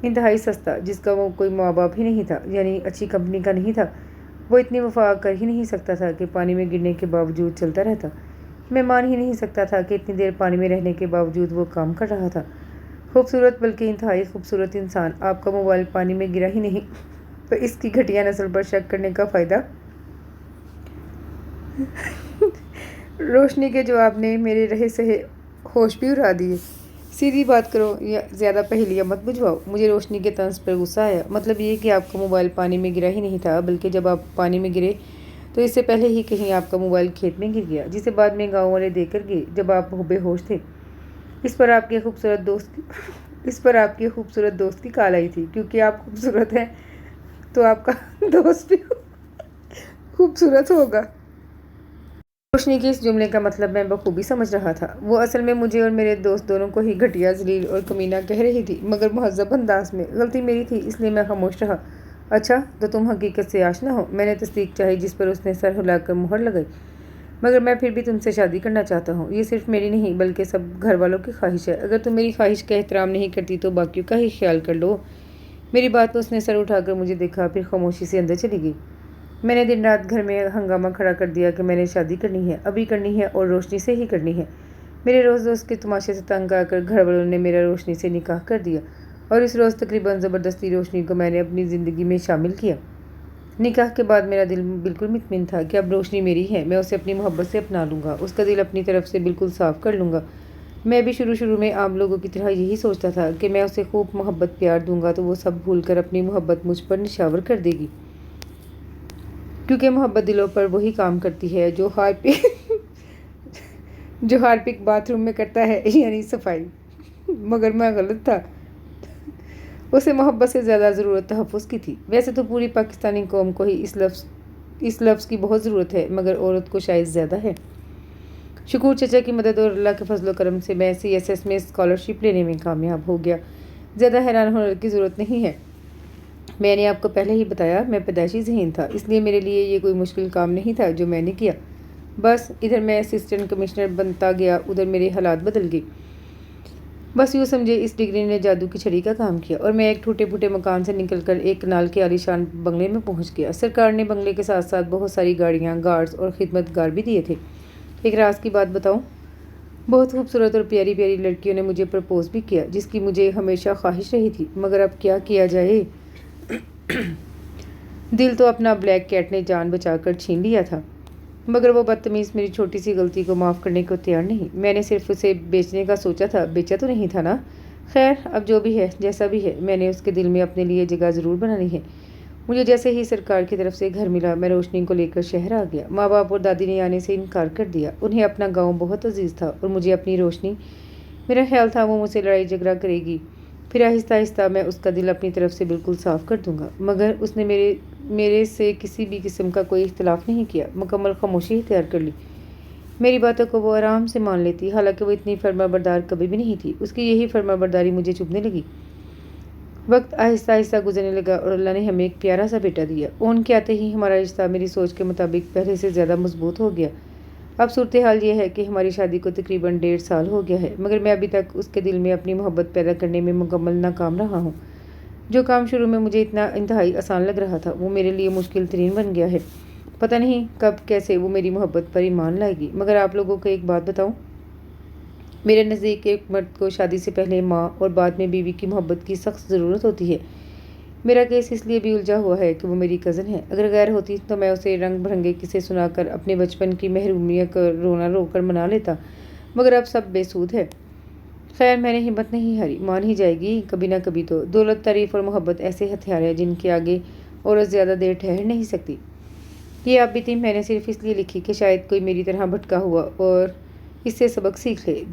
इंतहाई सस्ता, जिसका वो कोई माँ बाप ही नहीं था, यानी अच्छी कंपनी का नहीं था। वो इतनी वफा कर ही नहीं सकता था कि पानी में गिरने के बावजूद चलता रहता। میں مان ہی نہیں سکتا تھا کہ اتنی دیر پانی میں رہنے کے باوجود وہ کام کر رہا تھا۔ خوبصورت بلکہ انتہائی خوبصورت انسان، آپ کا موبائل پانی میں گرا ہی نہیں تو اس کی گھٹیا نسل پر شک کرنے کا فائدہ؟ روشنی کے جواب نے میرے رہے سہے ہوش بھی اڑا دیے۔ سیدھی بات کرو یا زیادہ پہیلیاں مت بجھواؤ۔ مجھے روشنی کے طنز پر غصہ آیا۔ مطلب یہ کہ آپ کا موبائل پانی میں گرا ہی نہیں تھا، بلکہ جب آپ پانی میں گرے تو اس سے پہلے ہی کہیں آپ کا موبائل کھیت میں گر گیا، جسے بعد میں گاؤں والے دیکھ کر گئے جب آپ بے ہوش تھے۔ اس پر آپ کے خوبصورت دوست کی کال آئی تھی۔ کیونکہ آپ خوبصورت ہیں تو آپ کا دوست بھی خوبصورت ہوگا۔ روشنی کے اس جملے کا مطلب میں بخوبی سمجھ رہا تھا۔ وہ اصل میں مجھے اور میرے دوست دونوں کو ہی گھٹیا، ذلیل اور کمینہ کہہ رہی تھی، مگر مہذب انداز میں۔ غلطی میری تھی، اس لیے میں خاموش رہا۔ اچھا تو تم حقیقت سے آشنا ہو؟ میں نے تصدیق چاہی، جس پر اس نے سر ہلا کر مہر لگائی۔ مگر میں پھر بھی تم سے شادی کرنا چاہتا ہوں۔ یہ صرف میری نہیں بلکہ سب گھر والوں کی خواہش ہے۔ اگر تم میری خواہش کا احترام نہیں کرتی تو باقیوں کا ہی خیال کر لو۔ میری بات پر اس نے سر اٹھا کر مجھے دیکھا، پھر خاموشی سے اندر چلی گئی۔ میں نے دن رات گھر میں ہنگامہ کھڑا کر دیا کہ میں نے شادی کرنی ہے، ابھی کرنی ہے اور روشنی سے ہی کرنی ہے۔ میرے روز دوست کے تماشے سے تنگ آ کر گھر والوں نے میرا روشنی سے نکاح کر دیا، اور اس روز تقریباً زبردستی روشنی کو میں نے اپنی زندگی میں شامل کیا۔ نکاح کے بعد میرا دل بالکل مطمئن تھا کہ اب روشنی میری ہے، میں اسے اپنی محبت سے اپنا لوں گا، اس کا دل اپنی طرف سے بالکل صاف کر لوں گا۔ میں بھی شروع میں عام لوگوں کی طرح یہی سوچتا تھا کہ میں اسے خوب محبت پیار دوں گا تو وہ سب بھول کر اپنی محبت مجھ پر نشاور کر دے گی، کیونکہ محبت دلوں پر وہی کام کرتی ہے جو ہارپک باتھ روم میں کرتا ہے، یعنی صفائی۔ مگر میں غلط تھا، اسے محبت سے زیادہ ضرورت تحفظ کی تھی۔ ویسے تو پوری پاکستانی قوم کو ہی اس لفظ کی بہت ضرورت ہے، مگر عورت کو شاید زیادہ ہے۔ شکور چچا کی مدد اور اللہ کے فضل و کرم سے میں CSS میں اسکالرشپ لینے میں کامیاب ہو گیا۔ زیادہ حیران ہونے کی ضرورت نہیں ہے، میں نے آپ کو پہلے ہی بتایا میں پیدائشی ذہین تھا، اس لیے میرے لیے یہ کوئی مشکل کام نہیں تھا جو میں نے کیا۔ بس ادھر میں اسسٹنٹ کمشنر بنتا گیا، ادھر میرے حالات بدل گئے۔ بس یوں سمجھے اس ڈگری نے جادو کی چھڑی کا کام کیا، اور میں ایک ٹوٹے پھوٹے مکان سے نکل کر ایک کنال کے عالیشان بنگلے میں پہنچ گیا۔ سرکار نے بنگلے کے ساتھ ساتھ بہت ساری گاڑیاں، گارڈز اور خدمت گار بھی دیے تھے۔ ایک راز کی بات بتاؤں، بہت خوبصورت اور پیاری پیاری لڑکیوں نے مجھے پرپوز بھی کیا، جس کی مجھے ہمیشہ خواہش رہی تھی، مگر اب کیا کیا جائے؟ دل تو اپنا بلیک کیٹ نے جان بچا کر چھین لیا تھا، مگر وہ بدتمیز میری چھوٹی سی غلطی کو معاف کرنے کو تیار نہیں۔ میں نے صرف اسے بیچنے کا سوچا تھا، بیچا تو نہیں تھا نا؟ خیر اب جو بھی ہے جیسا بھی ہے، میں نے اس کے دل میں اپنے لیے جگہ ضرور بنانی ہے۔ مجھے جیسے ہی سرکار کی طرف سے گھر ملا، میں روشنی کو لے کر شہر آ گیا۔ ماں باپ اور دادی نے آنے سے انکار کر دیا، انہیں اپنا گاؤں بہت عزیز تھا اور مجھے اپنی روشنی۔ میرا خیال تھا وہ مجھ سے لڑائی جھگڑا کرے گی، پھر آہستہ آہستہ میں اس کا دل اپنی طرف سے بالکل صاف کر دوں گا، مگر اس نے میرے سے کسی بھی قسم کا کوئی اختلاف نہیں کیا، مکمل خاموشی اختیار کر لی۔ میری باتوں کو وہ آرام سے مان لیتی، حالانکہ وہ اتنی فرما بردار کبھی بھی نہیں تھی۔ اس کی یہی فرما برداری مجھے چبھنے لگی۔ وقت آہستہ آہستہ گزرنے لگا اور اللہ نے ہمیں ایک پیارا سا بیٹا دیا۔ اون کے آتے ہی ہمارا رشتہ میری سوچ کے مطابق پہلے سے زیادہ مضبوط ہو گیا۔ اب صورتحال یہ ہے کہ ہماری شادی کو تقریباً 1.5 سال ہو گیا ہے، مگر میں ابھی تک اس کے دل میں اپنی محبت پیدا کرنے میں مکمل ناکام رہا ہوں۔ جو کام شروع میں مجھے اتنا انتہائی آسان لگ رہا تھا، وہ میرے لیے مشکل ترین بن گیا ہے۔ پتہ نہیں کب کیسے وہ میری محبت پر ایمان لائے گی۔ مگر آپ لوگوں کو ایک بات بتاؤں، میرے نزدیک ایک مرد کو شادی سے پہلے ماں اور بعد میں بیوی کی محبت کی سخت ضرورت ہوتی ہے۔ میرا کیس اس لیے بھی الجھا ہوا ہے کہ وہ میری کزن ہے۔ اگر غیر ہوتی تو میں اسے رنگ برنگے قصے سنا کر اپنے بچپن کی محرومیوں کو رونا رو کر منا لیتا، مگر اب سب بے سود ہے۔ خیر میں نے ہمت نہیں ہاری، مان ہی جائے گی کبھی نہ کبھی تو۔ دولت، تعریف اور محبت ایسے ہتھیار ہیں جن کے آگے عورت زیادہ دیر ٹھہر نہیں سکتی۔ یہ آپ بیتی میں نے صرف اس لیے لکھی کہ شاید کوئی میری طرح بھٹکا ہوا اور اس سے سبق سیکھ لے،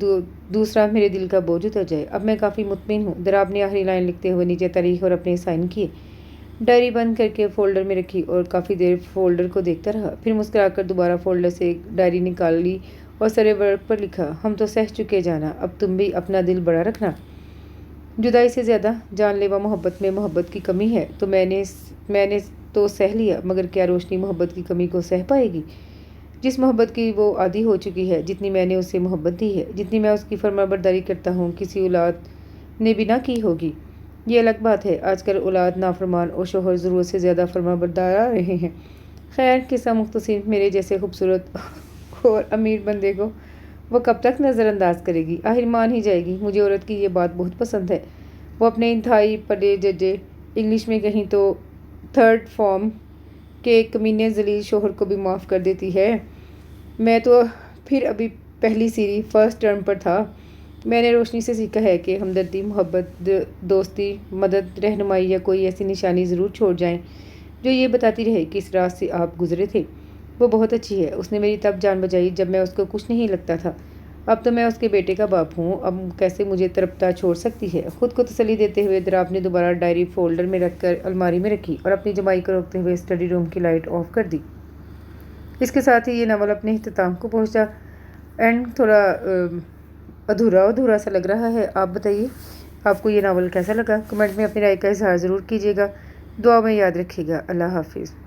دوسرا میرے دل کا بوجھ اتر جائے۔ اب میں کافی مطمئن ہوں۔ دراب نے آخری لائن لکھتے ہوئے نیچے تاریخ اور اپنے سائن کیے، ڈائری بند کر کے فولڈر میں رکھی اور کافی دیر فولڈر کو دیکھتا رہا، پھر مسکرا کر دوبارہ فولڈر سے ڈائری نکال لی اور سرے ورق پر لکھا، ہم تو سہ چکے جانا، اب تم بھی اپنا دل بڑا رکھنا۔ جدائی سے زیادہ جان لیوا محبت میں محبت کی کمی ہے تو میں نے تو سہ لیا، مگر کیا روشنی محبت کی کمی کو سہ پائے گی؟ جس محبت کی وہ عادی ہو چکی ہے، جتنی میں نے اسے محبت دی ہے، جتنی میں اس کی فرما برداری کرتا ہوں، کسی اولاد نے بھی نہ کی ہوگی۔ یہ الگ بات ہے، آج کل اولاد نافرمان اور شوہر ضرورت سے زیادہ فرما بردار رہے ہیں۔ خیر قصہ مختصر، میرے جیسے خوبصورت اور امیر بندے کو وہ کب تک نظر انداز کرے گی؟ آخر مان ہی جائے گی۔ مجھے عورت کی یہ بات بہت پسند ہے۔ وہ اپنے انتہائی پڑھے ججے انگلش میں کہیں تو تھرڈ فارم کے کمینے ذلیل شوہر کو بھی معاف کر دیتی ہے۔ میں تو پھر ابھی پہلی سیری فرسٹ ٹرم پر تھا۔ میں نے روشنی سے سیکھا ہے کہ ہمدردی، محبت، دوستی، مدد، رہنمائی یا کوئی ایسی نشانی ضرور چھوڑ جائیں جو یہ بتاتی رہے کہ اس راز سے آپ گزرے تھے۔ وہ بہت اچھی ہے۔ اس نے میری تب جان بچائی جب میں اس کو کچھ نہیں لگتا تھا۔ اب تو میں اس کے بیٹے کا باپ ہوں۔ اب کیسے مجھے تڑپتا چھوڑ سکتی ہے؟ خود کو تسلی دیتے ہوئے دراب نے دوبارہ ڈائری فولڈر میں رکھ کر الماری میں رکھی اور اپنی جمائی کو روکتے ہوئے اسٹڈی روم کی لائٹ آف کر دی۔ اس کے ساتھ ہی یہ ناول اپنے اختتام کو پہنچا۔ اینڈ تھوڑا ادھورا سا لگ رہا ہے۔ آپ بتائیے آپ کو یہ ناول کیسا لگا؟ کمنٹ میں اپنی رائے کا اظہار ضرور کیجیے گا۔ دعا میں یاد رکھیے گا۔ اللہ حافظ۔